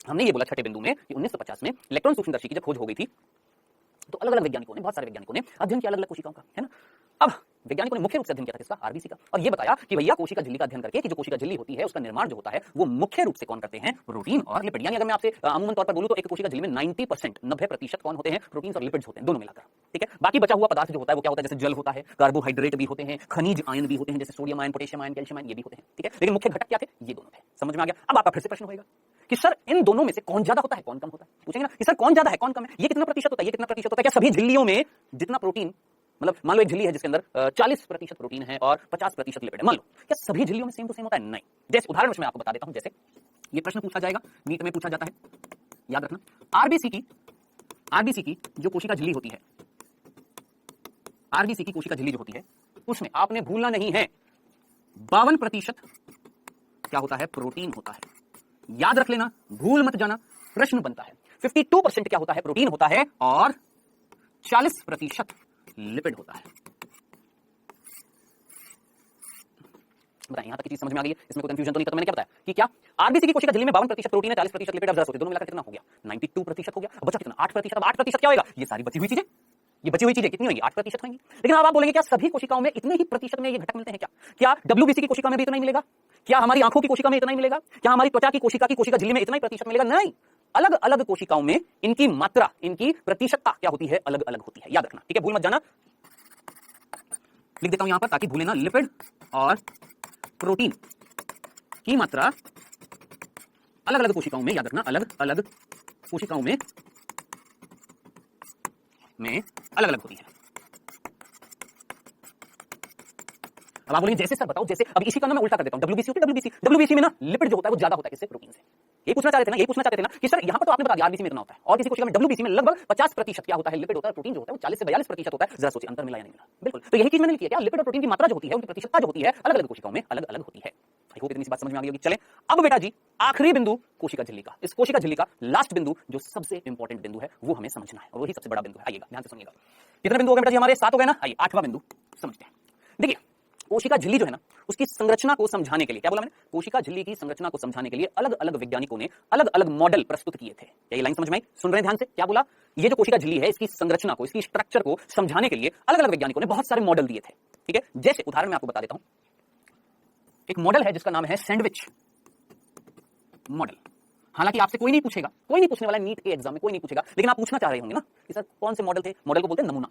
हमने ये बोला छठे बिंदु में कि 1950 में इलेक्ट्रॉन सूक्ष्मदर्शी की जब खोज हो गई थी, तो अलग अलग वैज्ञानिकों ने, बहुत सारे वैज्ञानिकों ने अध्ययन किया अलग अलग कोशिकाओं का, है ना? अब वैज्ञानिकों ने मुख्य रूप से अध्ययन किया था किसका? आरबीसी का। और ये बताया कि भैया कोशिका झिल्ली का अध्ययन करके कि जो कोशिका झिल्ली होती है उसका निर्माण जो होता है वो मुख्य रूप से कौन करते हैं? प्रोटीन और लिपिड। यानी अगर मैं आपसे अमूमन तौर पर बोलूं तो एक कोशिका झिल्ली में 90% 90% कौन होते हैं? प्रोटीन और लिपिड्स होते हैं, दोनों मिलाकर, ठीक है? बाकी बचा हुआ पदार्थ जो होता है वो क्या होता है? जैसे जल होता है, कार्बोहाइड्रेट भी होते हैं, खनिज आयन भी होते हैं, जैसे sodium ion, potassium ion, calcium ion, ये भी होते हैं, ठीक है? लेकिन मुख्य घटक क्या थे? ये दोनों थे। समझ में आ गया? अब आपका फिर से प्रश्न होगा कि सर इन दोनों में से कौन ज्यादा होता है, कौन कम होता है? पूछेंगे ना कि सर कौन ज्यादा है, कौन कम है? ये कितना प्रतिशत होता है, ये कितना प्रतिशत होता है? क्या सभी झिल्लियों में जितना प्रोटीन, मतलब मान लो एक झिल्ली है जिसके अंदर 40% प्रोटीन है और 50% लिपिड है, मान लो, क्या सभी झिल्लियों में सेम टू सेम होता है? नहीं। जैसे उदाहरण मैं आपको बता देता हूं, जैसे ये प्रश्न पूछा जाएगा, नीट में पूछा जाता है, याद रखना। आरबीसी की जो कोशिका झिल्ली होती है, आरबीसी की कोशिका झिल्ली जो होती है, उसमें आपने भूलना नहीं है 52% क्या होता है? प्रोटीन होता है। याद रख लेना, भूल मत जाना, प्रश्न बनता है। 52% क्या होता है? प्रोटीन होता है, और 40% लिपिड होता है। बताइए यहां तक की चीज समझ में आ गई है? इसमें कोई कंफ्यूजन तो नहीं? तो मैंने क्या बताया कि क्या आरबीसी की कोशिका झिल्ली में 52% प्रोटीन है, 40% लिपिड। अब जरा सोचिए, दोनों मिलाकर कितना हो गया? 92% हो गया। अब बचा कितना? 8%। अब 8% क्या होगा? ये सारी बची हुई चीजें, ये बची हुई चीजें कितनी होंगी? 8% होंगी। लेकिन अब आप बोलेंगे क्या सभी कोशिकाओं में इतने ही प्रतिशत में ये घटक मिलते हैं क्या? क्या डब्ल्यूबीसी की कोशिका में भी इतना ही मिलेगा? क्या हमारी आंखों की कोशिका में इतना ही मिलेगा? क्या हमारी त्वचा की कोशिका झिल्ली में इतना ही प्रतिशत मिलेगा? नहीं, अलग अलग कोशिकाओं में इनकी मात्रा, इनकी प्रतिशतता क्या होती है? अलग अलग होती है, याद रखना, ठीक है? भूल मत जाना। लिख देता हूं यहां पर ताकि भूले ना। लिपिड और प्रोटीन की मात्रा अलग अलग कोशिकाओं में, याद रखना, अलग अलग कोशिकाओं में अलग अलग होती है। अब आप बोलेंगे जैसे सर बताओ, जैसे अब इसी का ना मैं उल्टा कर देता हूं। डब्ल्यूबीसी में ना लिपिड जो होता है वो ज्यादा होता है किससे? प्रोटीन से। ये पूछना चाहते थे ना कि सर यहां पर तो आपने बता दिया आरबीसी में इतना होता है, और किसी कोशिका में डब्ल्यूबीसी में लगभग 50% क्या होता है? लिपिड होता है। प्रोटीन जो होता है वो 40 से 42% होता है। जरा सोचिए अंतर मिला या नहीं मिला? बिल्कुल। तो यही चीज मैंने लिखी है, क्या लिपिड और प्रोटीन की मात्रा जो होती है, उनकी प्रतिशतता जो होती है, अलग अलग कोशिकाओं में अलग अलग होती है। आई होप इतनी सी बात समझ में आ गई होगी। चलें अब बेटा जी आखिरी बिंदु कोशिका झिल्ली का, इस कोशिका झिल्ली का लास्ट बिंदु जो सबसे इंपॉर्टेंट बिंदु है वो हमें समझना है, और वही सबसे बड़ा बिंदु है। आइएगा ध्यान से सुनिएगा। कितने बिंदु हो गए बेटा जी हमारे? 7 हो गए ना? आइए 8वां बिंदु समझते हैं। देखिए कोशिका झिल्ली जो है ना, उसकी संरचना को समझाने के लिए, क्या बोला मैंने? कोशिका झिल्ली की संरचना को समझाने के लिए अलग अलग वैज्ञानिकों ने अलग अलग मॉडल प्रस्तुत किए थे। क्या ये लाइन समझ में आई? सुन रहे हैं ध्यान से? क्या बोला? ये जो कोशिका झिल्ली है इसकी संरचना को, इसकी स्ट्रक्चर को समझाने के लिए अलग अलग वैज्ञानिकों ने बहुत सारे मॉडल दिए थे, ठीक है? जैसे उदाहरण मैं आपको बता देता हूं, एक मॉडल है जिसका नाम है सैंडविच मॉडल। हालांकि आपसे कोई नहीं पूछेगा, कोई नहीं पूछने वाला नीट के एग्जाम में, कोई नहीं पूछेगा, लेकिन आप पूछना चाह रहे होंगे ना कि सर कौन से मॉडल थे? मॉडल को बोलते हैं नमूना,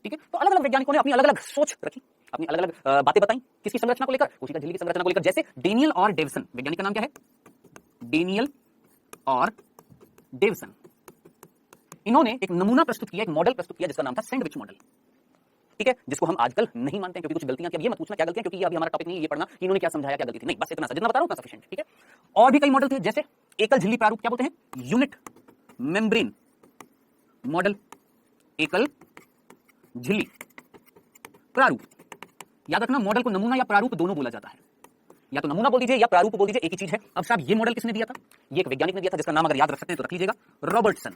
ठीक है? तो अलग अलग वैज्ञानिकों ने अपनी अलग अलग सोच रखी, अपनी अलग अलग बातें बताई किसकी संरचना को लेकर? कोशिका झिल्ली की संरचना को लेकर। जैसे डेनियल और डेवसन, वैज्ञानिक का नाम क्या है? डेनियल और डेवसन। इन्होंने एक नमूना प्रस्तुत किया, एक मॉडल प्रस्तुत किया जिसका नाम था सैंडविच मॉडल, ठीक है? जिसको हम आजकल नहीं मानते हैं क्योंकि कुछ गलतियां, अब ये मत पूछना क्या गलतियां, क्योंकि ये अभी हमारा टॉपिक नहीं है ये पढ़ना कि इन्होंने क्या समझाया, क्या गलती थी, नहीं, बस इतना सा जितना बता रहा हूं उतना सफिशिएंट, ठीक है? और भी कई मॉडल थे, जैसे एकल झिल्ली प्रारूप, क्या बोलते हैं? यूनिट मेम्ब्रेन मॉडल, एकल झिल्ली प्रारूप। याद रखना मॉडल को नमूना या प्रारूप दोनों बोला जाता है, या तो नमूना बोल दीजिए या प्रारूप बोल दीजिए, एक ही चीज है। अब साहब ये मॉडल किसने दिया था? ये एक वैज्ञानिक ने दिया था जिसका नाम अगर याद रख सकते हैं तो रख लीजिएगा, रॉबर्टसन।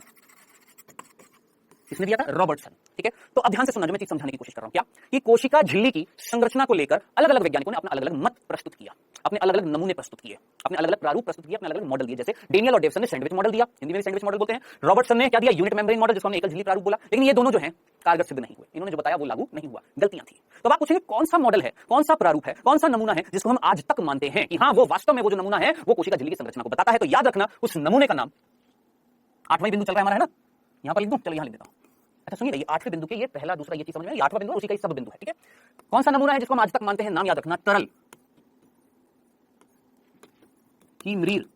किसने दिया था? रॉबर्टसन। ठीक है, तो अब ध्यान से सुनना, जो मैं चीज समझाने की कोशिश कर रहा हूं, क्या कि कोशिका झिल्ली की संरचना को लेकर अलग अलग वैज्ञानिकों ने अपना अलग अलग मत प्रस्तुत किया, अपने अलग अलग नमूने प्रस्तुत किए, अपने अलग अलग प्रारूप प्रस्तुत किए, अपने अलग अलग मॉडल दिए। जैसे डेनियल और डेविसन ने सैंडविच मॉडल दिया, हिंदी में सैंडविच मॉडल बोलते हैं। रॉबर्टसन ने क्या दिया? यूनिट मेम्ब्रेन मॉडल, जिसको हमने एकल झिल्ली प्रारूप बोला। लेकिन ये दोनों जो हैं कारगर सिद्ध नहीं हुए, इन्होंने जो बताया वो लागू नहीं हुआ, गलतियां थी। तो आप पूछेंगे कौन सा मॉडल है, कौन सा प्रारूप है, कौन सा नमूना है जिसको हम आज तक मानते हैं कि हाँ वो वास्तव में वो जो नमूना है वो कोशिका झिल्ली की संरचना को बताता है? तो याद रखना उस नमूने का नाम, 8वां बिंदु चल रहा है हमारा, है ना, यहां पर लिख दूं, चलो यहां लिख देता हूं। अच्छा सुनिए, ये 8वें बिंदु के ये पहला दूसरा ये चीज समझ में, ये 8वां बिंदु उसी का सब बिंदु है। ठीक है, कौन सा नमूना है जिसको हम आज तक मानते हैं? नाम याद रखना, तरल कीमरीर,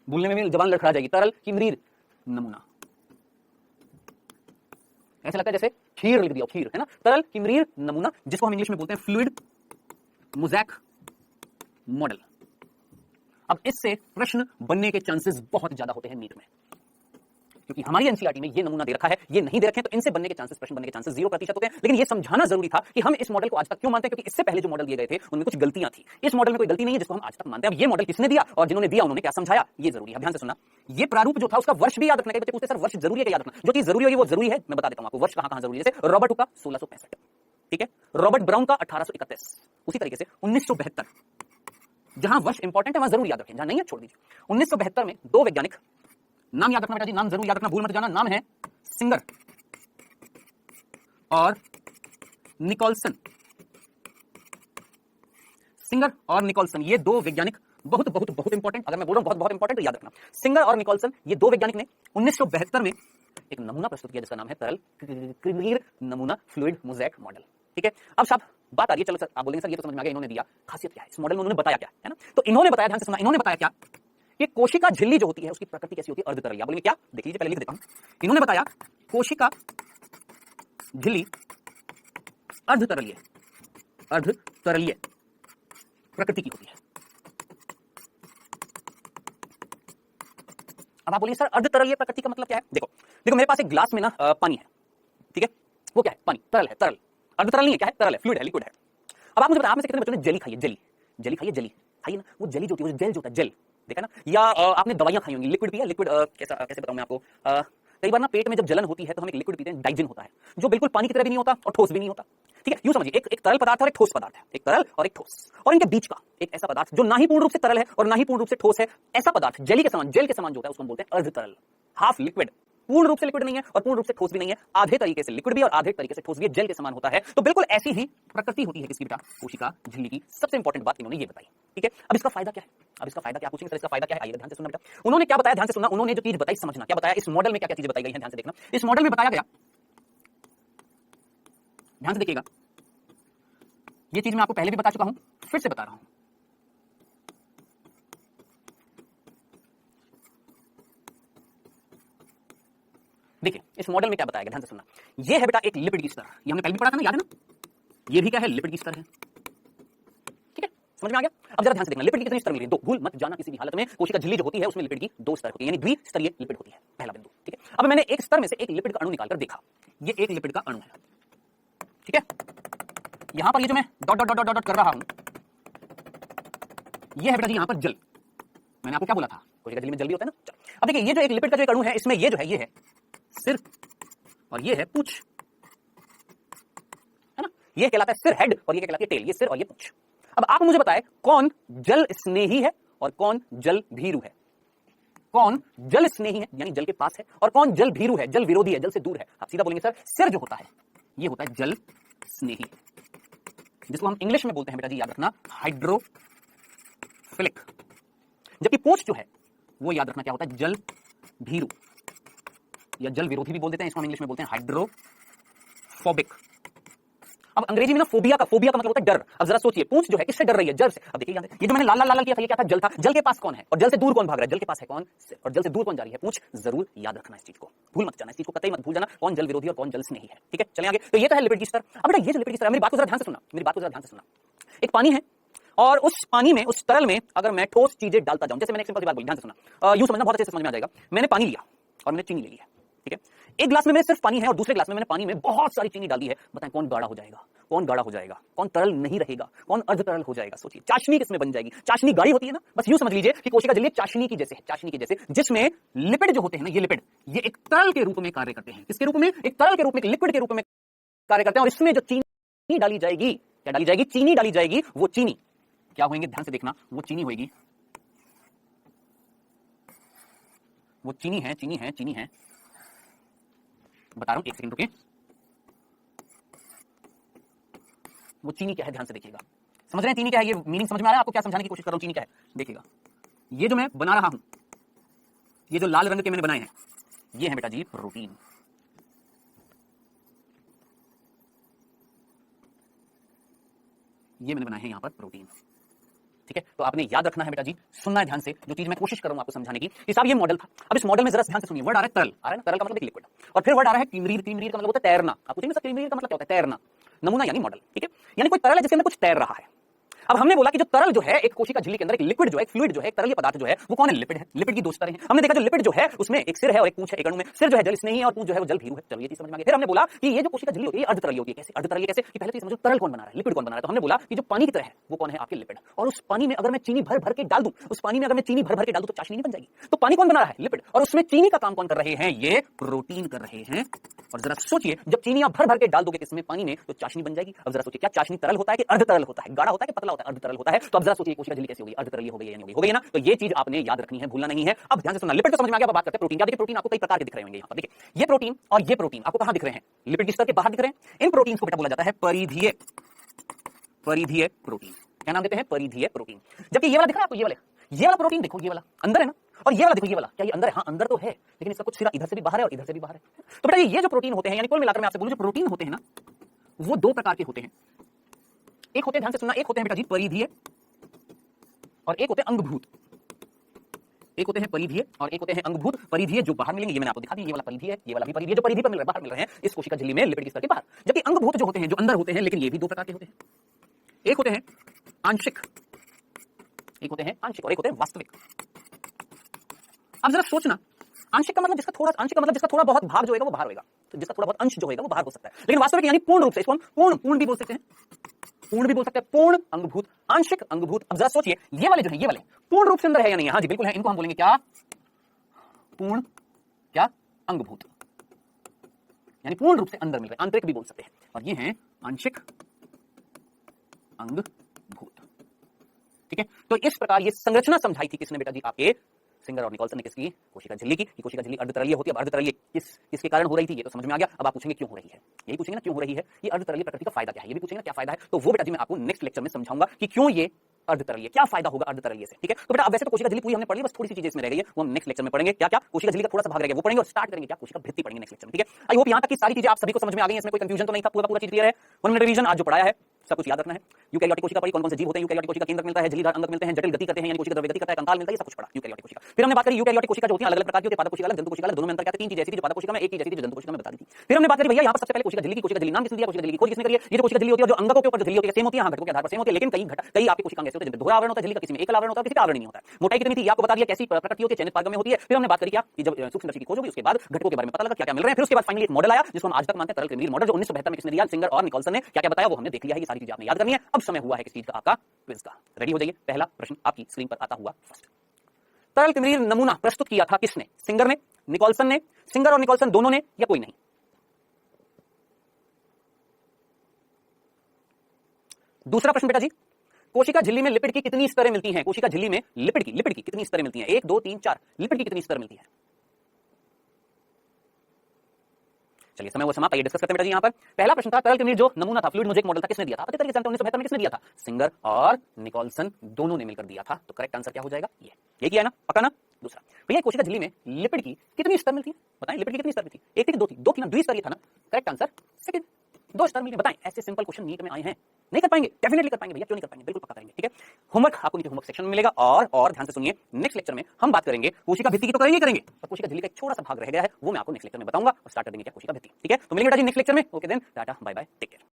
बोलने में भी जबान लड़खड़ा जाएगी, तरल कीमरीर नमूना। ऐसा लगता है जैसे खीर लिख दिया, खीर, है ना, तरल कीमरीर नमूना, जिसको हम इंग्लिश में बोलते हैं फ्लूइड मोज़ेक मॉडल। अब इससे प्रश्न बनने के चांसेस बहुत ज्यादा होते हैं नीट में, क्योंकि हमारी एनसीईआरटी में ये नमूना दे रखा है, ये नहीं दे रखे तो इनसे बनने के चांसेस, प्रश्न बनने के चांसेस 0% होते हैं। लेकिन ये समझाना जरूरी था कि हम इस मॉडल को आज तक क्यों मानते हैं, क्योंकि इससे पहले जो मॉडल दिए गए थे उनमें कुछ गलतियां थी। इस मॉडल में कोई गलती नहीं है जिसको हम आज तक मानते हैं। अब ये मॉडल किसने दिया और जिन्होंने दिया उन्होंने क्या समझाया, ये जरूरी है। ध्यान से सुनना, ये प्रारूप जो था उसका वर्ष भी याद रखना। बच्चे पूछते सर वर्ष जरूरी है क्या याद रखना? जो चीज जरूरी होगी वो जरूरी है, मैं बता देता हूं आपको वर्ष कहां जरूरी है। जैसे रॉबर्ट हुक का 1665, ठीक है, रॉबर्ट ब्राउन का 1831, उसी तरीके से 1972, जहां वर्ष इंपॉर्टेंट है वहां जरूर याद रखें, जहां नहीं है छोड़ दीजिए। 1972 में दो वैज्ञानिक, नाम याद रखना बेटा जी, नाम जरूर याद रखना, भूल मत जाना, नाम है सिंगर और निकोलसन। सिंगर और निकोलसन, ये दो वैज्ञानिक बहुत बहुत बहुत इंपॉर्टेंट, अगर मैं बोल रहा हूं बहुत बहुत इंपॉर्टेंट तो याद रखना। सिंगर और निकोलसन, ये दो वैज्ञानिक ने 1972 में एक नमूना प्रस्तुत किया जिसका नाम है तरल कीमरीर नमूना, फ्लूइड मोज़ेक मॉडल। ठीक है, अब साहब बात आ रही है, चलो सर आप बोलेंगे सर ये तो समझ में आ गया, इन्होंने दिया, खासियत क्या है इस मॉडल में, उन्होंने बताया क्या है ना? तो इन्होंने बताया, ध्यान से सुनना, इन्होंने बताया क्या कि कोशिका झिल्ली जो होती है उसकी प्रकृति कैसी होती है? अर्धतरल। बोलेंगे क्या? देख लीजिए, पहले लिख देता हूं। इन्होंने बताया कोशिका झिल्ली अर्धतरलीय, अर्धतरलीय प्रकृति की होती है। अब आप बोलिए सर अर्धतरलीय प्रकृति का मतलब क्या है? देखो देखो, मेरे पास एक ग्लास में ना पानी है, ठीक है, वो क्या है? पानी, तरल है, तरल, अर्धतरल नहीं है, क्या है? तरल है, फ्लूइड है, लिक्विड है। अब आप मुझे बताएं, आप में से कितने बच्चों ने जेली खाई है? जेली, जेली खाई है, जेली खाई है ना, वो जेली जो होती है, वो जेल जो होता है, जेल, देखा ना? या आपने दवाइयां खाई होंगी, लिक्विड पिया, लिक्विड कैसे बताऊं मैं आपको, कई बार ना पेट में जब जलन होती है तो हम एक लिक्विड पीते हैं, डाइजिन होता है, जो बिल्कुल पानी की तरह भी नहीं होता और ठोस भी नहीं होता। ठीक है, यूं समझिए, एक तरल पदार्थ और एक ठोस पदार्थ है, एक तरल और एक ठोस, और इनके बीच का एक ऐसा पदार्थ जो ना ही पूर्ण रूप से तरल है और ना ही पूर्ण रूप से ठोस है, ऐसा पदार्थ जेली के समान, जेल के समान जो होता है उसको हम बोलते हैं अर्धतरल, हाफ लिक्विड। पूर्ण रूप से लिक्विड नहीं है और पूर्ण रूप से ठोस भी नहीं है, आधे तरीके से लिक्विड भी और आधे तरीके से ठोस भी, जेल के समान होता है। तो बिल्कुल ऐसी ही प्रकृति होती है किसकी बेटा? कोशिका झिल्ली की। सबसे इंपॉर्टेंट बात इन्होंने ये बताई। ठीक है, अब इसका फायदा क्या है? अब इसका फायदा क्या पूछेंगे सर, इसका फायदा क्या है? आइए ध्यान से सुनना बेटा, उन्होंने क्या बताया, ध्यान से सुनना, उन्होंने जो चीज बताई समझना, क्या बताया इस मॉडल में, क्या क्या चीजें बताई गई हैं, ध्यान से देखना। इस मॉडल में बताया गया, ध्यान से देखिएगा, ये चीज मैं आपको पहले भी बता चुका हूं, फिर से बता रहा हूं। देखिए इस मॉडल में क्या बताया गया, ध्यान से सुनना। ये है बेटा एक लिपिड की स्तर, ये हमने पहले भी पढ़ा था ना, याद है ना? ये भी क्या है? लिपिड की स्तर है। ठीक है, समझ में आ गया? अब जरा ध्यान से देखना, लिपिड की कितनी स्तर मिली? दो। भूल मत जाना किसी भी हालत में, कोशिका झिल्ली जो होती है उसमें लिपिड की दो स्तर होती है, यानी द्विस्तरीय लिपिड होती है, पहला बिंदु। ठीक है, अब मैंने एक स्तर में से एक लिपिड का अणु निकालकर देखा, ये एक लिपिड का अणु है। ठीक है, यहां पर ये जो मैं डॉट डॉट डॉट डॉट कर रहा हूं, ये है बेटा जी यहां पर जल। मैंने आपको क्या बोला था, कोशिका झिल्ली में जल भी होता है ना? अब देखिए ये जो एक लिपिड का जो एक अणु है, इसमें ये जो है, ये है सिर और ये है पूंछ, है ना? ये कहलाता है सिर, हेड, और ये कहलाती है टेल, ये सिर और ये पूंछ। अब आप मुझे बताएं कौन जल स्नेही है और कौन जल भीरू है? कौन जल स्नेही है यानी जल के पास है, और कौन जल भीरू है, जल विरोधी है, जल से दूर है? आप सीधा बोलेंगे सर सिर जो होता है ये होता है जल स्नेही, जिसको हम इंग्लिश में बोलते हैं बेटा जी, याद रखना, हाइड्रोफिलिक। जबकि पूंछ जो है वो याद रखना क्या होता है? जल भीरू या जल विरोधी भी बोल देते हैं, इसको हम इंग्लिश में बोलते हैं हाइड्रोफोबिक। अब अंग्रेजी में ना फोबिया का मतलब होता है डर। अब जरा सोचिए, पूंछ जो है किससे डर रही है? जल से। अब देखिए ये जो मैंने लाल लाल लाल किया था, ये क्या था? जल था। जल के पास कौन है और जल से दूर कौन भाग रहा है? जल के पास है कौन? और जल से दूर कौन जा रही है? पूंछ। जरूर याद रखना इस चीज को, भूल मत जाना, इस चीज को कतई मत भूल जाना, कौन जल विरोधी और कौन जल स्नेही है। ठीक है, चले आगे। तो ये तो है लिपिड की स्तर। अब बेटा ये जो लिपिड की स्तर है, मेरी बात को जरा ध्यान से सुनना, मेरी बात को जरा ध्यान से सुनना। एक पानी है और उस पानी में, उस तरल में अगर मैं ठोस चीजें डालता जाऊं, जैसे मैंने एक सिंपल सी बात बोली, ध्यान से सुनना, यूं समझना, बहुत अच्छे से समझ में आ जाएगा। मैंने पानी लिया और मैंने चीनी ले ली है, ठीक है। एक ग्लास में मेरे सिर्फ पानी है और दूसरे ग्लास में मैंने पानी में बहुत सारी चीनी डाली है, बताएं कौन गाढ़ा हो जाएगा, कौन गाढ़ा हो जाएगा, कौन तरल नहीं रहेगा, कौन अर्ध तरल हो जाएगा? सोचिए, चाशनी किसमें बन जाएगी? चाशनी गाढ़ी होती है ना, बस यूं समझ लीजिए कि कोशिका झिल्ली चाशनी की जैसे है, चाशनी की जैसे, जिसमें लिपिड जो होते हैं ना, ये लिपिड ये एक तरल के रूप में कार्य करते हैं। किसके रूप में? एक तरल के रूप में, एक लिक्विड के रूप में कार्य करते हैं। और इसमें जो चीनी डाली जाएगी, क्या डाली जाएगी? चीनी डाली जाएगी। वो चीनी क्या होंगे? ध्यान से देखना, वो चीनी होगी, वो चीनी है, चीनी है, चीनी है, बता रहा हूं, एक सेकंड रुके। वो चीनी क्या है? ध्यान से देखिएगा, समझ रहे हैं चीनी क्या है? ये मीनिंग समझ में आ रहा है आपको? क्या समझाने की कोशिश कर रहा हूं चीनी क्या है? देखिएगा, ये जो मैं बना रहा हूं, ये जो लाल रंग के मैंने बनाए हैं, ये है बेटा जी प्रोटीन। ये मैंने बनाए हैं यहां पर प्रोटीन, ठीक है? तो आपने याद रखना है बेटा जी, सुनना है ध्यान से, जो चीज मैं कोशिश कर रहा हूं आपको समझाने की कि साहब ये मॉडल था। अब इस मॉडल में जरा ध्यान से सुनिए, वर्ड आ रहा है तरल, आ रहा है ना, तरल का मतलब एक लिक्विड, और फिर वर्ड आ रहा है किमरीर, किमरीर का मतलब होता है तैरना। आप पूछेंगे सर किमरीर का मतलब क्या होता है? तैरना, नमूना यानी मॉडल, ठीक है? यानी कोई तरल है जिसके अंदर कुछ तैर रहा है। अब हमने बोला कि जो तरल जो है एक कोशिका झिल्ली के अंदर, एक लिक्विड जो है, एक फ्लूइड जो है, एक तरल पदार्थ जो है, वो कौन है? लिपिड है। लिपिड की दो स्तरें हैं। हमने देखा जो लिपिड जो है उसमें एक सिर है और एक पूंछ है। एक अणु में सिर जो है जल स्नेही है और पूंछ जो है वो जल भीरू है। चलो ये चीज समझ में आ गई। फिर हमने बोला कि ये जो कोशिका झिल्ली होती है अर्धतरल होती है। कैसे अर्धतरल? कैसे कि पहले तो समझो तरल कौन बना रहा है, लिपिड कौन बना रहा है। तो हमने बोला कि जो पानी की तरह है वो कौन है? आपके लिपिड। और उस पानी में अगर मैं चीनी भर भर के डाल दूं, उस पानी में अगर मैं चीनी भर भर के डाल दूं तो चाशनी नहीं बन जाएगी। तो पानी कौन बना रहा है? लिपिड। और उसमें चीनी का काम कौन कर रहे हैं? ये प्रोटीन कर रहे हैं। और जरा सोचिए, जब चीनी आप भर भर के डाल दोगे किसमें? पानी में, तो चाशनी बन जाएगी। अब जरा सोचिए, क्या चाशनी तरल होता है कि अर्धतरल होता है? गाढ़ा होता है कि पतला होता है? अर्धतरल होता है। तो अब जरा सोचिए कोशिका झिल्ली कैसी होगी? अर्धतरल हो गई या नहीं होगी? हो गई ना? तो ये चीज आपने याद रखनी है, भूलना नहीं है। अब ध्यान से सुनना, लिपिड तो समझ में आ गया। अब बात करते हैं प्रोटीन। क्या देखिए, प्रोटीन आपको कई प्रकार के दिख रहे होंगे यहाँ पर। देखिए, ये प्रोटीन और ये प्रोटीन आपको कहां दिख रहे हैं? लिपिड की स्तर के बाहर दिख रहे हैं। इन प्रोटीन को बेटा बोला जाता है परिधीय, परिधीय प्रोटीन। क्या नाम देते हैं? परिधीय प्रोटीन। जबकि ये वाला दिख रहा है आपको, ये वाला प्रोटीन देखो, ये वाला अंदर है ना, और ये वाला देखो, ये वाला क्या ये अंदर है? हाँ अंदर तो है, लेकिन इसका कुछ सिरा इधर से भी बाहर है और इधर से भी बाहर है। तो बेटा ये जो प्रोटीन होते हैं, यानी कुल मिलाकर मैं आपसे बोलूं, जो प्रोटीन होते हैं ना, वो दो प्रकार के होते हैं। एक होते हैं, ध्यान से सुनना, एक होते हैं बेटा जी परिधीय और एक होते हैं अंगभूत। एक होते हैं परिधीय और एक होते हैं अंगभूत। परिधीय जो बाहर मिलेंगे, ये मैंने आपको दिखा दिया, ये वाला परिधीय है, ये वाला भी परिधीय। जो परिधीय पर मिल रहा है, बाहर मिल रहे हैं इस कोशिका झिल्ली में, लिपिड के स्तर के बाहर। जबकि अंगभूत जो होते हैं, जो अंदर होते हैं, लेकिन ये भी दो प्रकार के होते हैं। एक होते हैं आंशिक, एक होते हैं आंशिक और एक होते हैं वास्तविक। अब जरा सोचना, आंशिक का मतलब जिसका थोड़ा, आंशिक का मतलब जिसका थोड़ा बहुत भाग जो होगा वो बाहर होगा, तो जिसका थोड़ा बहुत अंश जो होगा वो बाहर हो सकता है। लेकिन वास्तविक यानी पूर्ण रूप से, इसको हम पूर्ण भी बोल सकते हैं, पूर्ण भी बोल सकते हैं, पूर्ण अंगभूत, आंशिक अंगभूत। अब जरा सोचिए, ये वाले जो है, ये वाले पूर्ण रूप से अंदर है या नहीं? हाँ जी बिल्कुल है। इनको हम बोलेंगे क्या? पूर्ण क्या? अंगभूत, यानी पूर्ण रूप से अंदर मिल रहे, आंतरिक भी बोल सकते हैं। और ये हैं आंशिक अंगभूत, ठीक है? तो इस प्रकार ये संरचना समझाई थी किसने बेटा जी? आपके सिंगर और निकोलसन ने। किसकी? कोशिका झिल्ली की। कोशिका झिल्ली अर्धतरलीय होती है। अब अर्धतरलीय किसके कारण हो रही थी ये तो समझ में आ गया। अब आप पूछेंगे क्यों हो रही है, यही पूछेंगे ना, क्यों हो रही है ये अर्धतरलीय प्रकृति का फायदा क्या है, ये भी पूछेंगे ना क्या फायदा है। तो वो बेटा जी मैं आपको नेक्स्ट लेक्चर में समझाऊंगा कि क्यों ये अर्धतरलीय, क्या फायदा होगा अर्धतरलीय से, ठीक है? तो बेटा अब वैसे तो कोशिका झिल्ली पूरी हमने पढ़ ली, बस थोड़ी सी चीजें इसमें रह गई है, वो हम नेक्स्ट लेक्चर में पढ़ेंगे। क्या क्या? कोशिका झिल्ली का थोड़ा सा भाग रह गया, वो पढ़ेंगे। और स्टार्ट करेंगे क्या? कोशिका भित्ति पढ़ेंगे नेक्स्ट लेक्चर में, ठीक है? आई होप यहां तक की सारी चीजें आप सभी को समझ में आ गई हैं, इसमें कोई कंफ्यूजन तो नहीं था, पूरा चीज क्लियर है। 1 मिनट रिवीजन आज जो पढ़ाया है सब कुछ याद रखना है। यूकैरियोटिक कोशिका पढ़ी, कौन-कौन से जीव होते हैं, यूकैरियोटिक कोशिका केंद्रक मिलता है, झिल्लीदार अंगक मिलते हैं, जटिल गति करते हैं यानी कोशिका द्रव्य गति करता है, कंकाल मिलता है, ये सब कुछ पढ़ा यूकैरियोटिक कोशिका। फिर हमने बात करी यूकैरियोटिक कोशिका जो होती है अलग-अलग प्रकार की होती है, पादप कोशिका अलग, जंतु कोशिका अलग, दोनों में अंतर क्या है? तीन चीजें ऐसी थी जो पादप कोशिका में, एक चीज ऐसी थी जो जंतु कोशिका में बता दी थी। फिर हमने बात करी भैया यहां पर सबसे पहले कोशिका झिल्ली की। कोशिका झिल्ली नाम किसने दिया? कोशिका झिल्ली की खोज किसने करी है? ये जो कोशिका झिल्ली होती है, जो अंगों के ऊपर जो झिल्ली होती है सेम होती है, हां घटकों के आधार पर सेम होती है, लेकिन कई आपके कोशिकांग ऐसे होते हैं जिनमें दोहरा आवरण होता है झिल्ली का, किसी में एकल आवरण होता है, किसी का आवरण नहीं होता है। मोटाई कितनी थी ये आपको बता दिया, कैसी प्रकृति होती है, चयनित पारगम्य होती है। फिर हमने बात करी क्या कि जब सूक्ष्मदर्शी की खोज हुई उसके बाद घटकों के बारे में पता लगा क्या क्या मिल रहे हैं। फिर उसके बाद फाइनली एक मॉडल आया जिसको हम आज तक मानते हैं तरल क्रिमिनल मॉडल, जो 1972 में किसने दिया? सिंगर और निकोलसन ने। क्या क्या बताया वो हमने देख लिया है, ये सारी चीजें आपने याद करनी है। अब समय हुआ है किस चीज का? आपका क्विज का। रेडी हो जाइए, पहला प्रश्न आपकी स्क्रीन पर आता हुआ फर्स्ट। तरल क्रिमिनल नमूना प्रस्तुत किया था किसने? सिंगर ने, निकोलसन ने, सिंगर और निकोलसन दोनों ने, या कोई नहीं? दूसरा प्रश्न बेटा जी, कोशिका झिल्ली में लिपिड की कितनी स्तरें मिलती हैं? कोशिका झिल्ली में लिपिड की कितनी स्तरें मिलती हैं? 1 2 3 4 लिपिड की कितनी स्तर मिलती है? चलिए समय वो समाप्त, आइए डिस्कस करते हैं बेटा जी। यहाँ पर पहला प्रश्न था तरल क्रिमिनल जो नमूना था, फ्लूइड मोज़ेक मॉडल था, किसने दिया था? पता तरीके से 1972 में किसने दिया था? सिंगर और निकोलसन दोनों ने मिलकर दिया था। तो करेक्ट आंसर क्या हो जाएगा? ये किया ना, पक्का ना? दूसरा भैया कोशिका झिल्ली में लिपिड की कितनी स्तर मिलती है? बताएं लिपिड की कितनी स्तर मिलती है? एक थी कि दो थी? दो थी ना, द्विस्तरीय था ना। करेक्ट आंसर सेकंड, 2 स्तर मिलते हैं। बताएं ऐसे सिंपल क्वेश्चन नीट में आए हैं, नहीं कर पाएंगे? डेफिनेटली कर पाएंगे भैया, क्यों नहीं कर पाएंगे? बिल्कुल पक्का करेंगे, ठीक है? होमवर्क आपको नीचे होमवर्क सेक्शन में मिलेगा। और ध्यान से सुनिए, नेक्स्ट लेक्चर में हम बात करेंगे कोशिका भित्ति की, तो करेंगे पर कोशिका झिल्ली का एक छोटा सा भाग रह गया है, वो मैं आपको नेक्स्ट लेक्चर में बताऊंगा। और स्टार्ट कर देंगे क्या? कोशिका भित्ति, ठीक है? तो मिलेंगे बेटा जी नेक्स्ट लेक्चर में। Okay then, tata bye bye, take care.